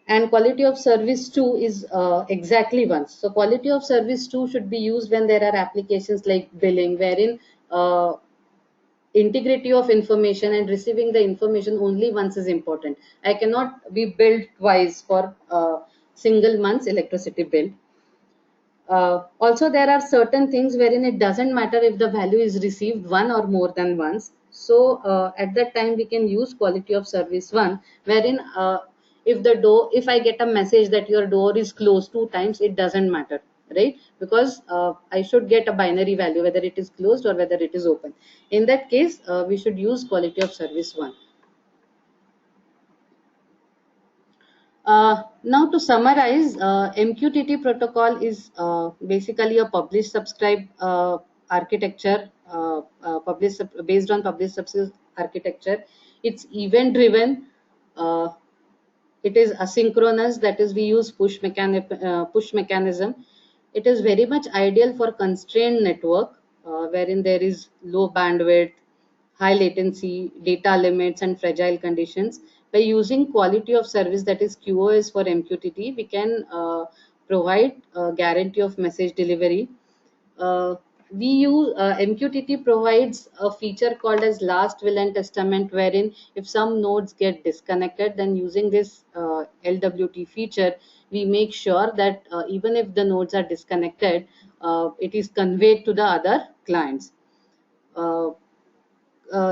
and quality of service 2 is exactly once. So quality of service 2 should be used when there are applications like billing, wherein uh, integrity of information and receiving the information only once is important. I cannot be billed twice for single month's electricity bill. Also, there are certain things wherein it doesn't matter if the value is received one or more than once. So at that time, we can use quality of service 1, wherein if I get a message that your door is closed 2 times, it doesn't matter. right? Because I should get a binary value whether it is closed or whether it is open. In that case, we should use quality of service 1. Now to summarize, MQTT protocol is basically a publish subscribe architecture, based on publish subscribe architecture. It's event driven. Uh, it is asynchronous, that is we use push mechanism. It is very much ideal for constrained network, wherein there is low bandwidth, high latency, data limits, and fragile conditions. By using quality of service, that is QoS for MQTT, we can provide a guarantee of message delivery. uh, we use MQTT provides a feature called as last will and testament, wherein if some nodes get disconnected, then using this LWT feature, we make sure that even if the nodes are disconnected, it is conveyed to the other clients. Uh,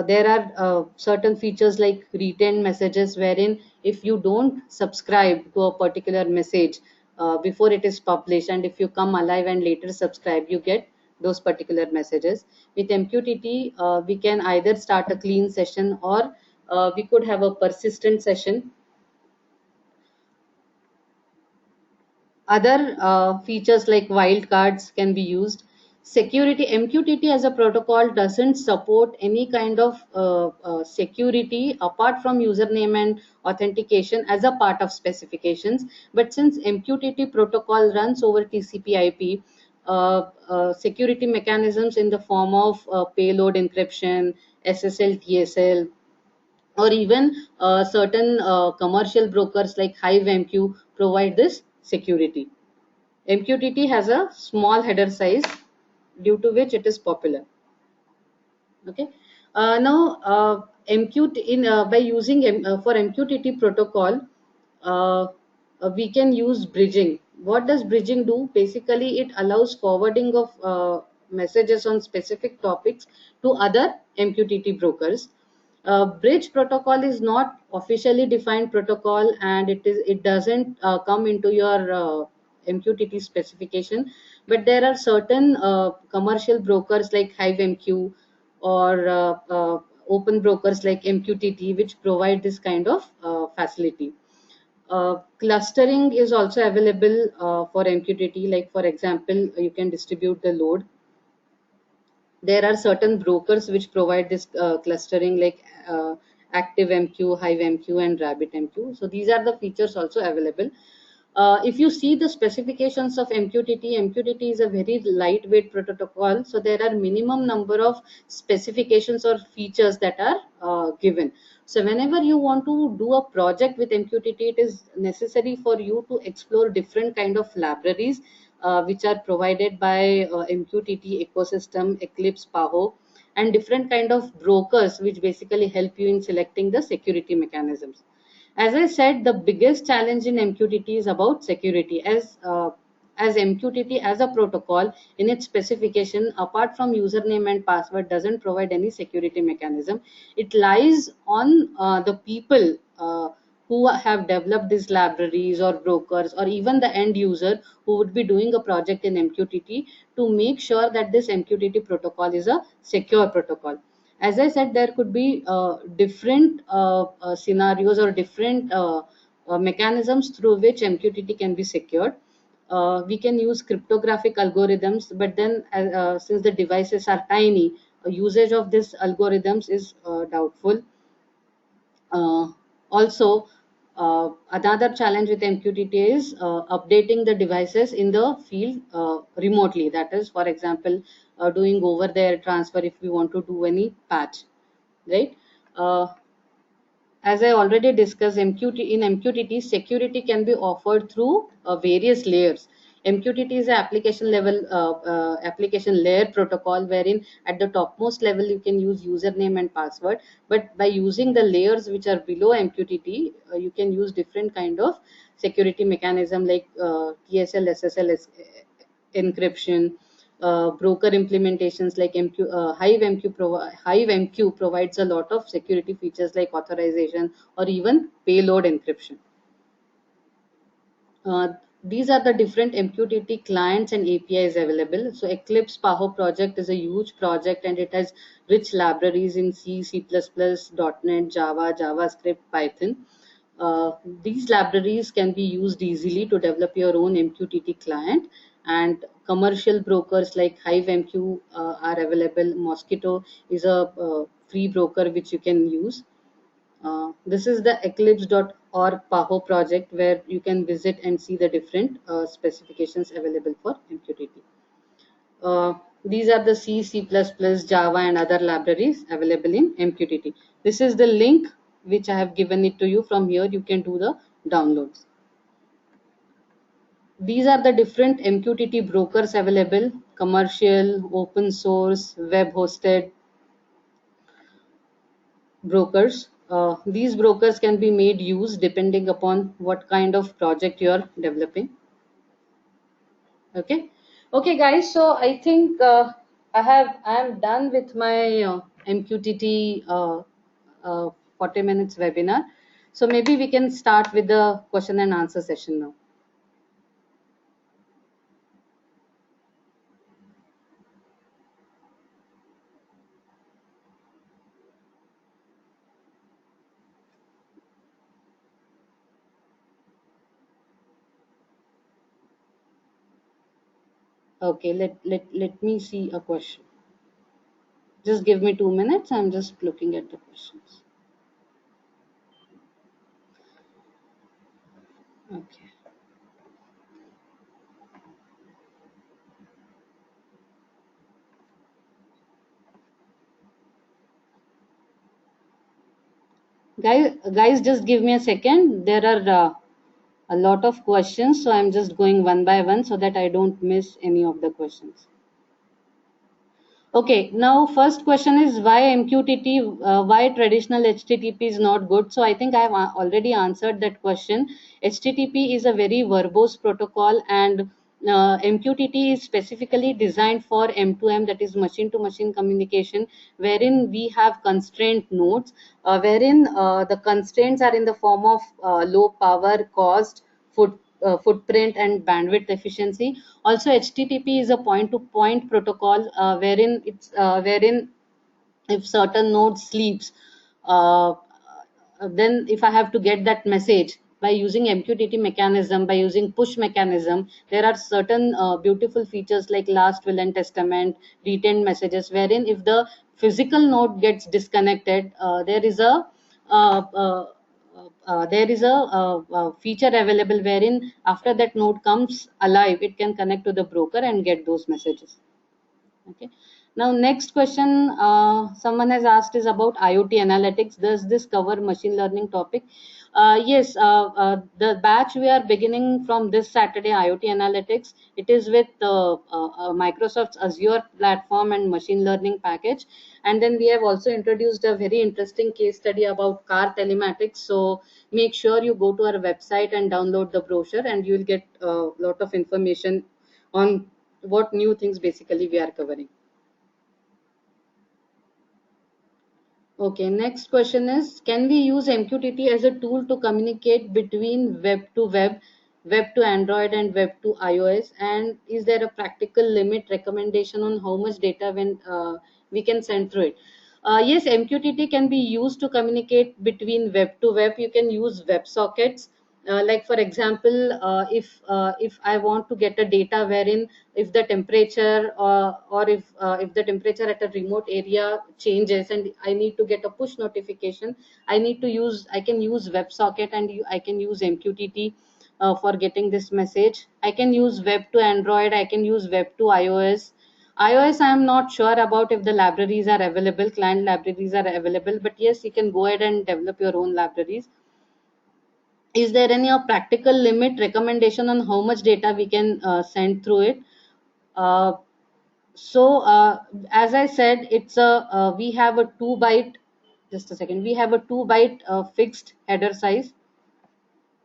there are certain features like retained messages, wherein if you don't subscribe to a particular message before it is published, and if you come alive and later subscribe, you get those particular messages. With MQTT, we can either start a clean session, or we could have a persistent session. Other features like wildcards can be used. Security, MQTT as a protocol doesn't support any kind of security apart from username and authentication as a part of specifications. But since MQTT protocol runs over TCP/IP, security mechanisms in the form of payload encryption, SSL, TSL, or even certain commercial brokers like HiveMQ provide this security. MQTT has a small header size, due to which it is popular. Okay. Now, by using for MQTT protocol, uh, we can use bridging. What does bridging do? Basically, it allows forwarding of messages on specific topics to other MQTT brokers. Bridge protocol is not officially defined protocol, and it doesn't come into your MQTT specification, but there are certain commercial brokers like HiveMQ, or open brokers like MQTT, which provide this kind of facility. Clustering is also available for MQTT. Like for example, you can distribute the load. There are certain brokers which provide this clustering, like ActiveMQ, HiveMQ, and RabbitMQ. So these are the features also available. If you see the specifications of MQTT, MQTT is a very lightweight protocol. So there are minimum number of specifications or features that are given. So whenever you want to do a project with MQTT, it is necessary for you to explore different kind of libraries which are provided by MQTT ecosystem, Eclipse, PAHO, and different kind of brokers which basically help you in selecting the security mechanisms. As I said, the biggest challenge in MQTT is about security, as MQTT as a protocol in its specification, apart from username and password, doesn't provide any security mechanism. It lies on the people who have developed these libraries, or brokers, or even the end user who would be doing a project in MQTT, to make sure that this MQTT protocol is a secure protocol. As I said, there could be different scenarios, or different mechanisms through which MQTT can be secured. We can use cryptographic algorithms, but then since the devices are tiny, usage of these algorithms is doubtful. Uh, Also, another challenge with MQTT is updating the devices in the field remotely. That is, for example, doing over there transfer if we want to do any patch, right? Uh, as I already discussed, in MQTT, security can be offered through various layers. MQTT is an application layer protocol, wherein at the topmost level you can use username and password. But by using the layers which are below MQTT, you can use different kind of security mechanism, like TSL, SSL, encryption, broker implementations like HiveMQ provides a lot of security features like authorization or even payload encryption. Uh, These are the different MQTT clients and APIs available. So Eclipse Paho project is a huge project and it has rich libraries in C, C++, .NET, Java, JavaScript, Python. Uh, these libraries can be used easily to develop your own MQTT client, and commercial brokers like HiveMQ are available. Mosquito is a free broker which you can use. This is the eclipse.org PAHO project where you can visit and see the different specifications available for MQTT. These are the C, C++, Java and other libraries available in MQTT. This is the link which I have given it to you. From here you can do the downloads. These are the different MQTT brokers available: commercial, open source, web hosted brokers. These brokers can be made use depending upon what kind of project you are developing. Okay, guys, so I think I am done with my MQTT 40 minutes webinar. So maybe we can start with the question and answer session now. Okay, let me see a question. Just give me 2 minutes. I'm just looking at the questions. Okay. Guys, just give me a second. There are a lot of questions, so I'm just going one by one so that I don't miss any of the questions. Okay, now first question is why MQTT, why traditional HTTP is not good. So I think I have already answered that question. HTTP is a very verbose protocol, and MQTT is specifically designed for M2M, that is machine to machine communication, wherein we have constraint nodes, wherein the constraints are in the form of low power, cost, footprint and bandwidth efficiency. Also, HTTP is a point-to-point protocol, wherein if certain node sleeps, uh, then if I have to get that message by using MQTT mechanism, by using push mechanism, there are certain beautiful features like last will and testament, retained messages, wherein if the physical node gets disconnected, there is a feature available wherein after that node comes alive, it can connect to the broker and get those messages. Okay. Now, next question someone has asked is about IoT analytics. Does this cover machine learning topic? Yes, the batch we are beginning from this Saturday, IoT analytics, it is with Microsoft's Azure platform and machine learning package. And then we have also introduced a very interesting case study about car telematics. So make sure you go to our website and download the brochure, and you will get a lot of information on what new things basically we are covering. Okay, next question is, can we use MQTT as a tool to communicate between web to web, web to Android and web to iOS? And is there a practical limit recommendation on how much data when we can send through it? Yes, MQTT can be used to communicate between web to web. You can use WebSockets. Like for example, if I want to get a data wherein if the temperature or if the temperature at a remote area changes and I need to get a push notification, I can use WebSocket and I can use MQTT for getting this message. I can use web to Android. I can use web to iOS. iOS, I am not sure about if the libraries are available, client libraries are available, but yes, you can go ahead and develop your own libraries. Is there any practical limit recommendation on how much data we can send through it? Uh, so as I said, it's a we have a 2 byte. Just a second. We have a 2 byte fixed header size.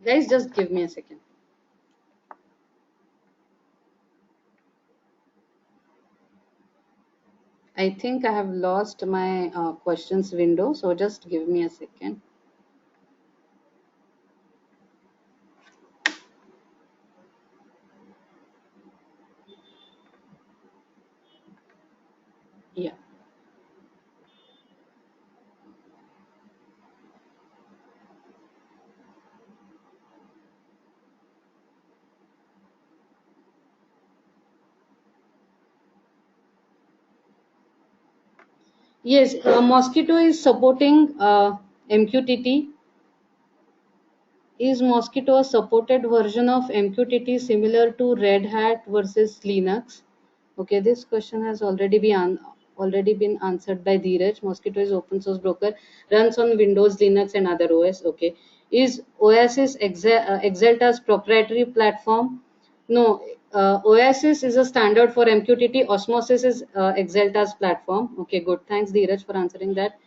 Guys, just give me a second. I think I have lost my questions window, so just give me a second. Yes, Mosquito is supporting MQTT. Is Mosquito a supported version of MQTT similar to Red Hat versus Linux? Okay, this question has already been answered by Dheeraj. Mosquito is open source broker, runs on Windows, Linux, and other OS. Okay, is Oasis Axelta's proprietary platform? No, Oasis is a standard for MQTT. Osmosis is Axelta's platform. Okay, good. Thanks, Dheeraj, for answering that.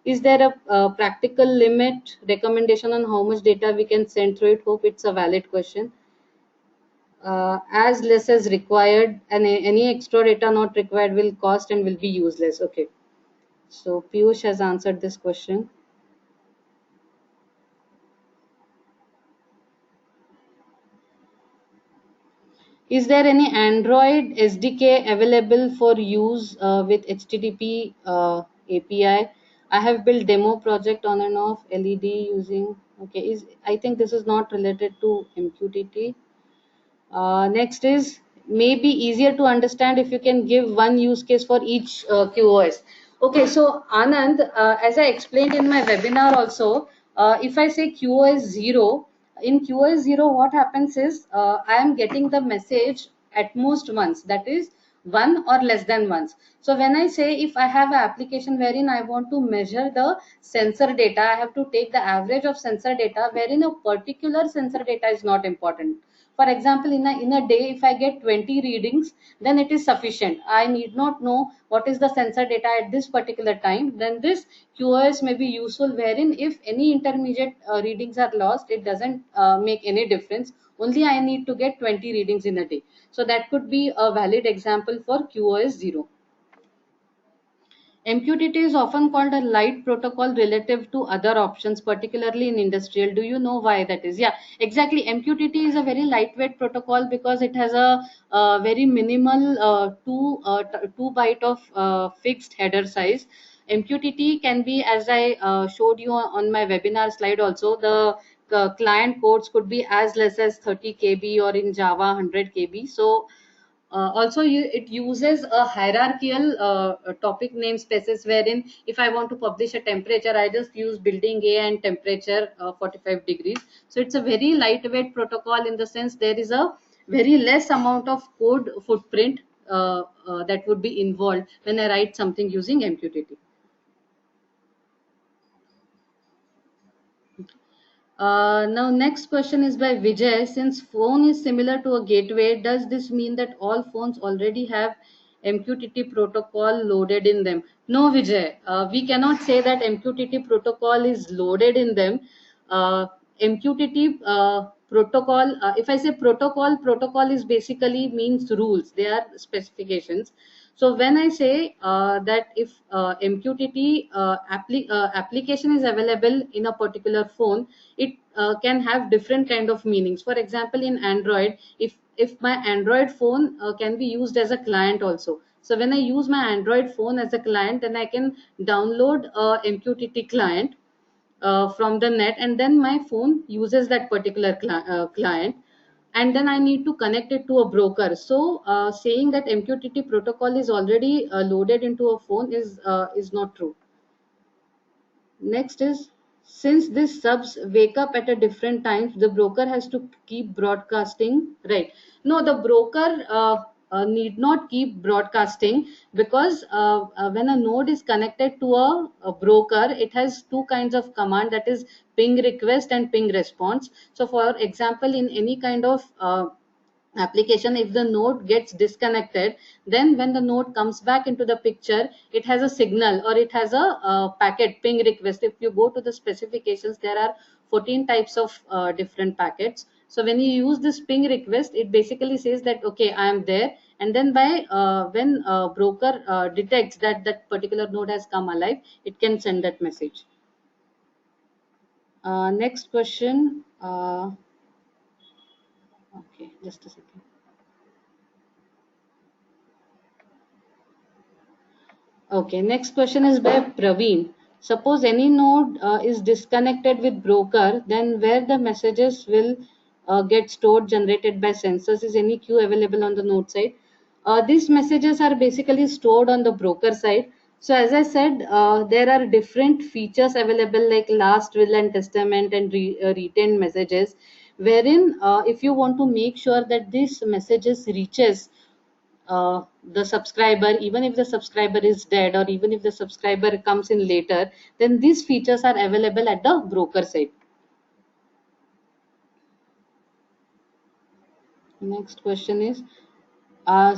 Is there a practical limit recommendation on how much data we can send through it? Hope it's a valid question. As less as required, and any extra data not required will cost and will be useless. Okay. So Piyush has answered this question. Is there any Android SDK available for use with HTTP API? I have built demo project on and off LED using. Okay, I think this is not related to MQTT. Next is maybe easier to understand if you can give one use case for each QoS. Okay, so Anand, as I explained in my webinar also, if I say QoS 0, in QoS 0, what happens is I am getting the message at most once, that is one or less than once. So when I say if I have an application wherein I want to measure the sensor data, I have to take the average of sensor data wherein a particular sensor data is not important. For example, in a day, if I get 20 readings, then it is sufficient. I need not know what is the sensor data at this particular time. Then this QoS may be useful, wherein if any intermediate readings are lost, it doesn't make any difference. Only I need to get 20 readings in a day. So that could be a valid example for QoS 0. MQTT is often called a light protocol relative to other options, particularly in industrial. Do you know why that is? Yeah, exactly. MQTT is a very lightweight protocol because it has a very minimal 2 byte of fixed header size. MQTT can be, as I showed you on my webinar slide also, the client codes could be as less as 30 KB or in Java 100 KB. So also it uses a hierarchical topic namespaces, wherein if I want to publish a temperature, I just use building A and temperature 45 degrees. So it's a very lightweight protocol in the sense there is a very less amount of code footprint that would be involved when I write something using MQTT. Now next question is by Vijay. Since phone is similar to a gateway, does this mean that all phones already have MQTT protocol loaded in them? No, Vijay. We cannot say that MQTT protocol is loaded in them. MQTT protocol. If I say protocol, protocol is basically means rules. They are specifications. So when I say that if MQTT application is available in a particular phone, it can have different kind of meanings. For example, in Android, if my Android phone can be used as a client also. So when I use my Android phone as a client, then I can download a MQTT client from the net, and then my phone uses that particular client, and then I need to connect it to a broker. So saying that MQTT protocol is already loaded into a phone is not true. Next is, since these subs wake up at a different times, the broker has to keep broadcasting, right? No, the broker need not keep broadcasting, because when a node is connected to a broker, it has two kinds of command, that is ping request and ping response. So for example, in any kind of application, if the node gets disconnected, then when the node comes back into the picture, it has a signal or it has a packet ping request. If you go to the specifications, there are 14 types of different packets. So when you use this ping request, it basically says that okay, I am there, and then by when broker detects that that particular node has come alive, it can send that message. Next question. Okay, just a second. Okay, next question is by Praveen. Suppose any node is disconnected with broker, then where the messages will get stored generated by sensors? Is any queue available on the node side? These messages are basically stored on the broker side. So as I said, there are different features available like last will and testament and retained messages, wherein if you want to make sure that these messages reaches the subscriber, even if the subscriber is dead or even if the subscriber comes in later, then these features are available at the broker side. Next question is, uh,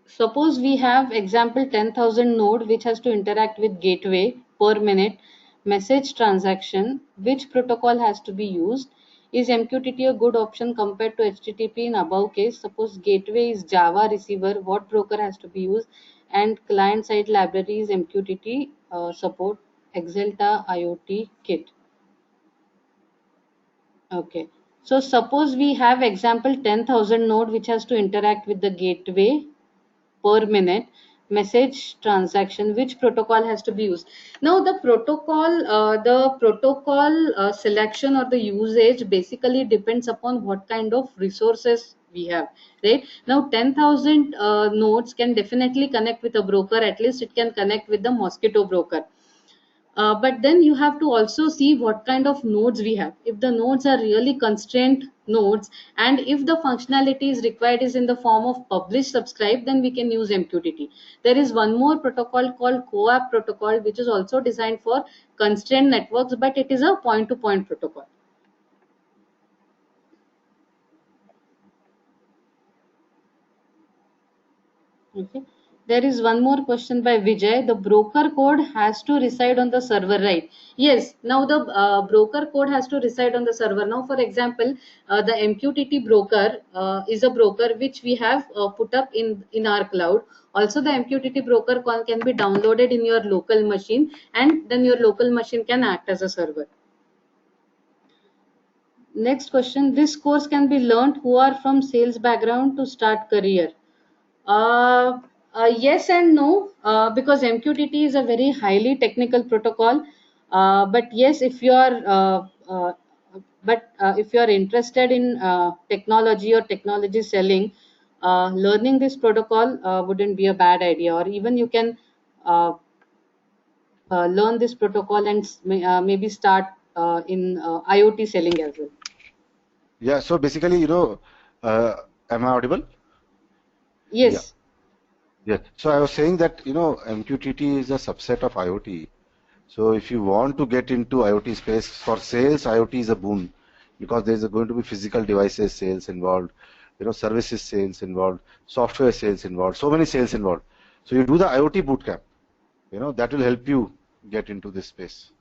suppose we have example 10,000 node which has to interact with gateway per minute message transaction. Which protocol has to be used? Is MQTT a good option compared to HTTP in above case? Suppose gateway is Java receiver, what broker has to be used? And client side libraries MQTT support Axelta IoT kit. Okay. So suppose we have example 10,000 node which has to interact with the gateway per minute message transaction. Which protocol has to be used? Now the protocol selection or the usage basically depends upon what kind of resources we have, right? Now 10,000 nodes can definitely connect with a broker. At least it can connect with the mosquito broker. But then you have to also see what kind of nodes we have. If the nodes are really constrained nodes, and if the functionality is required is in the form of publish subscribe, then we can use MQTT. There is one more protocol called CoAP protocol, which is also designed for constrained networks, but it is a point to point protocol. Okay. There is one more question by Vijay. The broker code has to reside on the server, right? Yes. Now the broker code has to reside on the server. Now, for example, the MQTT broker is a broker which we have put up in our cloud. Also, the MQTT broker can be downloaded in your local machine, and then your local machine can act as a server. Next question. This course can be learned who are from sales background to start career. Uh, yes and no, because MQTT is a very highly technical protocol. But yes, if you are interested in technology or technology selling, learning this protocol wouldn't be a bad idea. Or even you can uh, learn this protocol and maybe start in IoT selling as well. Yeah, so basically, am I audible? Yes. Yeah. So I was saying that, MQTT is a subset of IoT. So if you want to get into IoT space for sales, IoT is a boon because there's going to be physical devices sales involved, services sales involved, software sales involved, so many sales involved. So you do the IoT bootcamp, that will help you get into this space.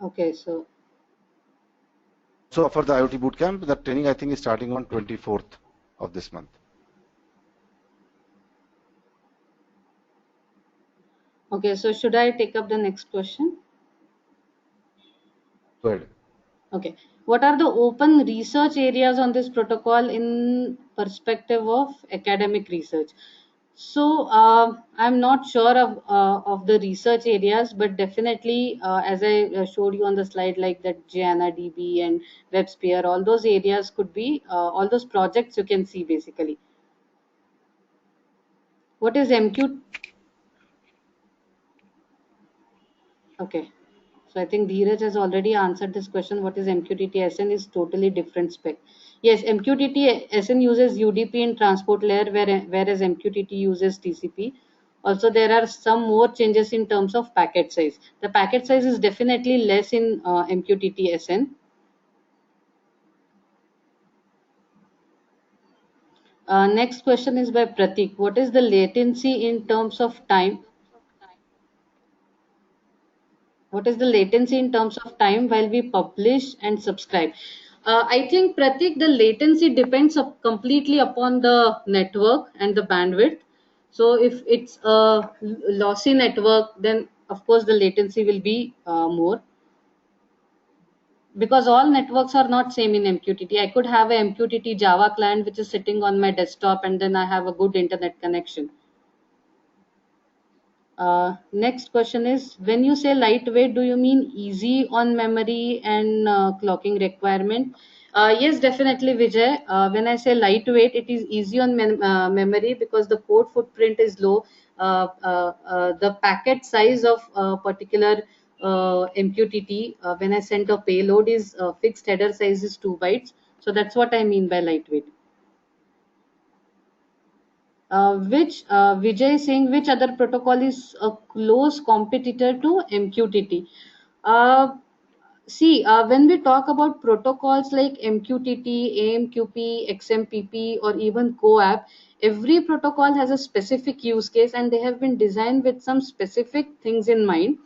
Okay, so For the IoT bootcamp, the training I think is starting on 24th of this month. okay, so should I take up the next question? Go ahead. Okay. What are the open research areas on this protocol in perspective of academic research? So I'm not sure of the research areas, but definitely as I showed you on the slide, like that DB and WebSphere, all those areas could be all those projects you can see basically. What is MQ? Okay. So I think Dheeraj has already answered this question. What is MQTT SN is totally different spec. Yes, MQTT SN uses UDP in transport layer, whereas MQTT uses TCP. Also, there are some more changes in terms of packet size. The packet size is definitely less in MQTT SN. Next question is by Pratik. What is the latency in terms of time? What is the latency in terms of time while we publish and subscribe? I think Pratik, the latency depends completely upon the network and the bandwidth. So if it's a lossy network, then of course the latency will be more, because all networks are not same in MQTT. I could have a MQTT Java client which is sitting on my desktop, and then I have a good internet connection. Next question is, when you say lightweight, do you mean easy on memory and clocking requirement? Yes, definitely, Vijay. When I say lightweight, it is easy on memory because the code footprint is low. The packet size of a particular MQTT, when I send a payload, is fixed header size is 2 bytes. So that's what I mean by lightweight. Which Vijay is saying which other protocol is a close competitor to MQTT? Uh, See, when we talk about protocols like MQTT, AMQP, XMPP, or even CoAP, every protocol has a specific use case and they have been designed with some specific things in mind.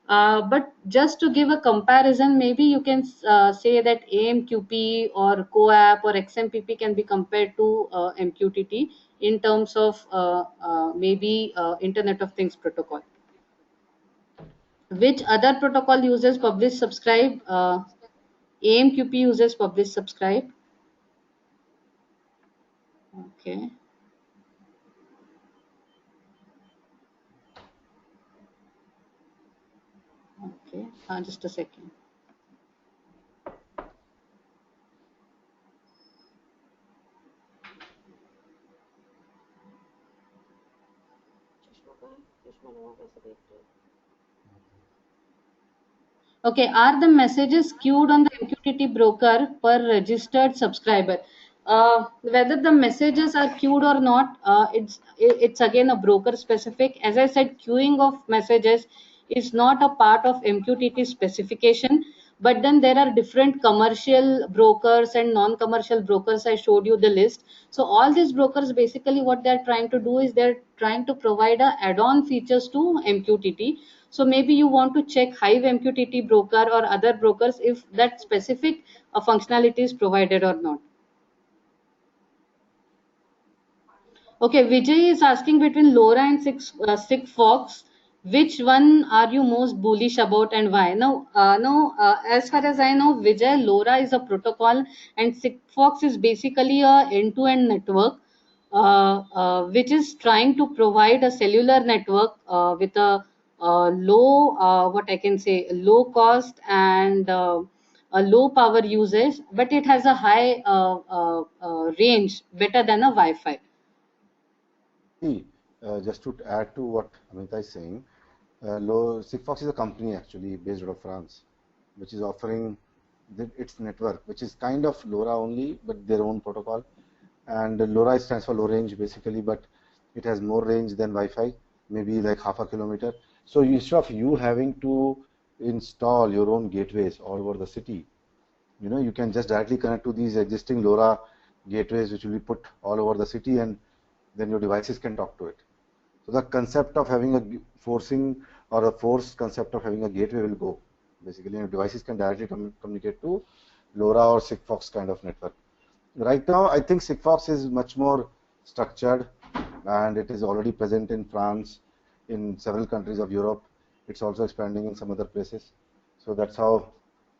But just to give a comparison, maybe you can say that AMQP or CoAP or XMPP can be compared to MQTT in terms of maybe Internet of Things protocol. Which other protocol uses publish subscribe? AMQP uses publish subscribe. Okay, okay. Just a second. Okay, are the messages queued on the MQTT broker per registered subscriber? Whether the messages are queued or not, it's again a broker specific. As I said, queuing of messages is not a part of MQTT specification, but then there are different commercial brokers and non-commercial brokers. I showed you the list. So all these brokers basically what they're trying to do is they're trying to provide a add-on features to MQTT. So maybe you want to check Hive MQTT broker or other brokers if that specific functionality is provided or not. Okay, Vijay is asking between LoRa and Sigfox, which one are you most bullish about and why? Now, as far as I know, Vijay, LoRa is a protocol and Sigfox is basically a end-to-end network, which is trying to provide a cellular network with a low, what I can say, low cost and a low power usage, but it has a high range, better than a Wi-Fi. See, just to add to what Amita is saying, Sigfox is a company actually based out of France, which is offering its network, which is kind of LoRa only, but their own protocol. And LoRa stands for low range basically, but it has more range than Wi-Fi, maybe like half a kilometer. So instead of you having to install your own gateways all over the city, you can just directly connect to these existing LoRa gateways, which will be put all over the city, and then your devices can talk to it. So the concept of having a forcing or a forced concept of having a gateway will go. Basically, your devices can directly communicate to LoRa or Sigfox kind of network. Right now, I think Sigfox is much more structured and it is already present in France, in several countries of Europe. It's also expanding in some other places. So that's how,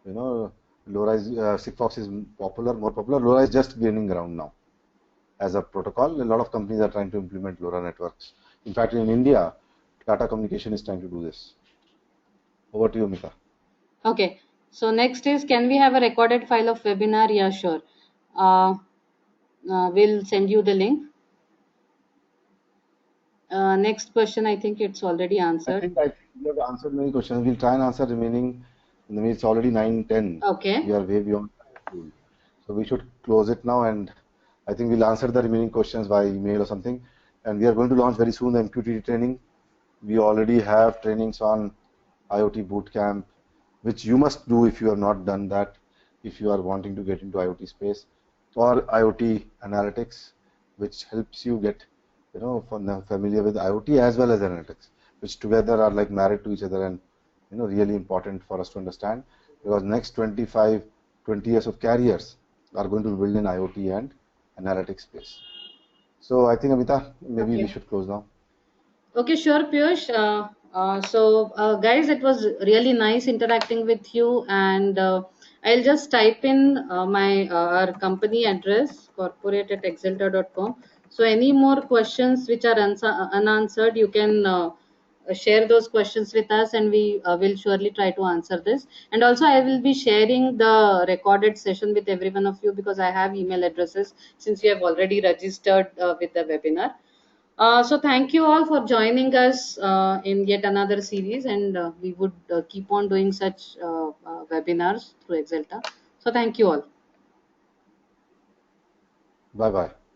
LoRa is, Sigfox is popular, more popular. LoRa is just gaining ground now as a protocol. A lot of companies are trying to implement LoRa networks. In fact, in India, Tata Communication is trying to do this. Over to you, Mika. Okay. So next is, can we have a recorded file of webinar? Yeah, sure. Uh, we'll send you the link. Next question, I think it's already answered. I think you have answered many questions. We'll try and answer remaining. I mean, it's already 9:10. Okay. We are way beyond time. So we should close it now, and I think we'll answer the remaining questions by email or something. And we are going to launch very soon the MQTT training. We already have trainings on IoT Bootcamp, which you must do if you have not done that, if you are wanting to get into IoT space, or IoT analytics, which helps you get, familiar with IoT as well as analytics, which together are like married to each other and, really important for us to understand, because next 25, 20 years of carriers are going to build in IoT and analytics space. So I think, Amita, maybe we should close now. Okay, sure, Piyush. Guys, it was really nice interacting with you, and I'll just type in my our company address, corporate@axelta.com. So, any more questions which are unanswered, you can share those questions with us, and we will surely try to answer this. And also, I will be sharing the recorded session with every one of you, because I have email addresses since you have already registered with the webinar. So thank you all for joining us in yet another series, and we would keep on doing such webinars through Axelta. So thank you all. Bye bye.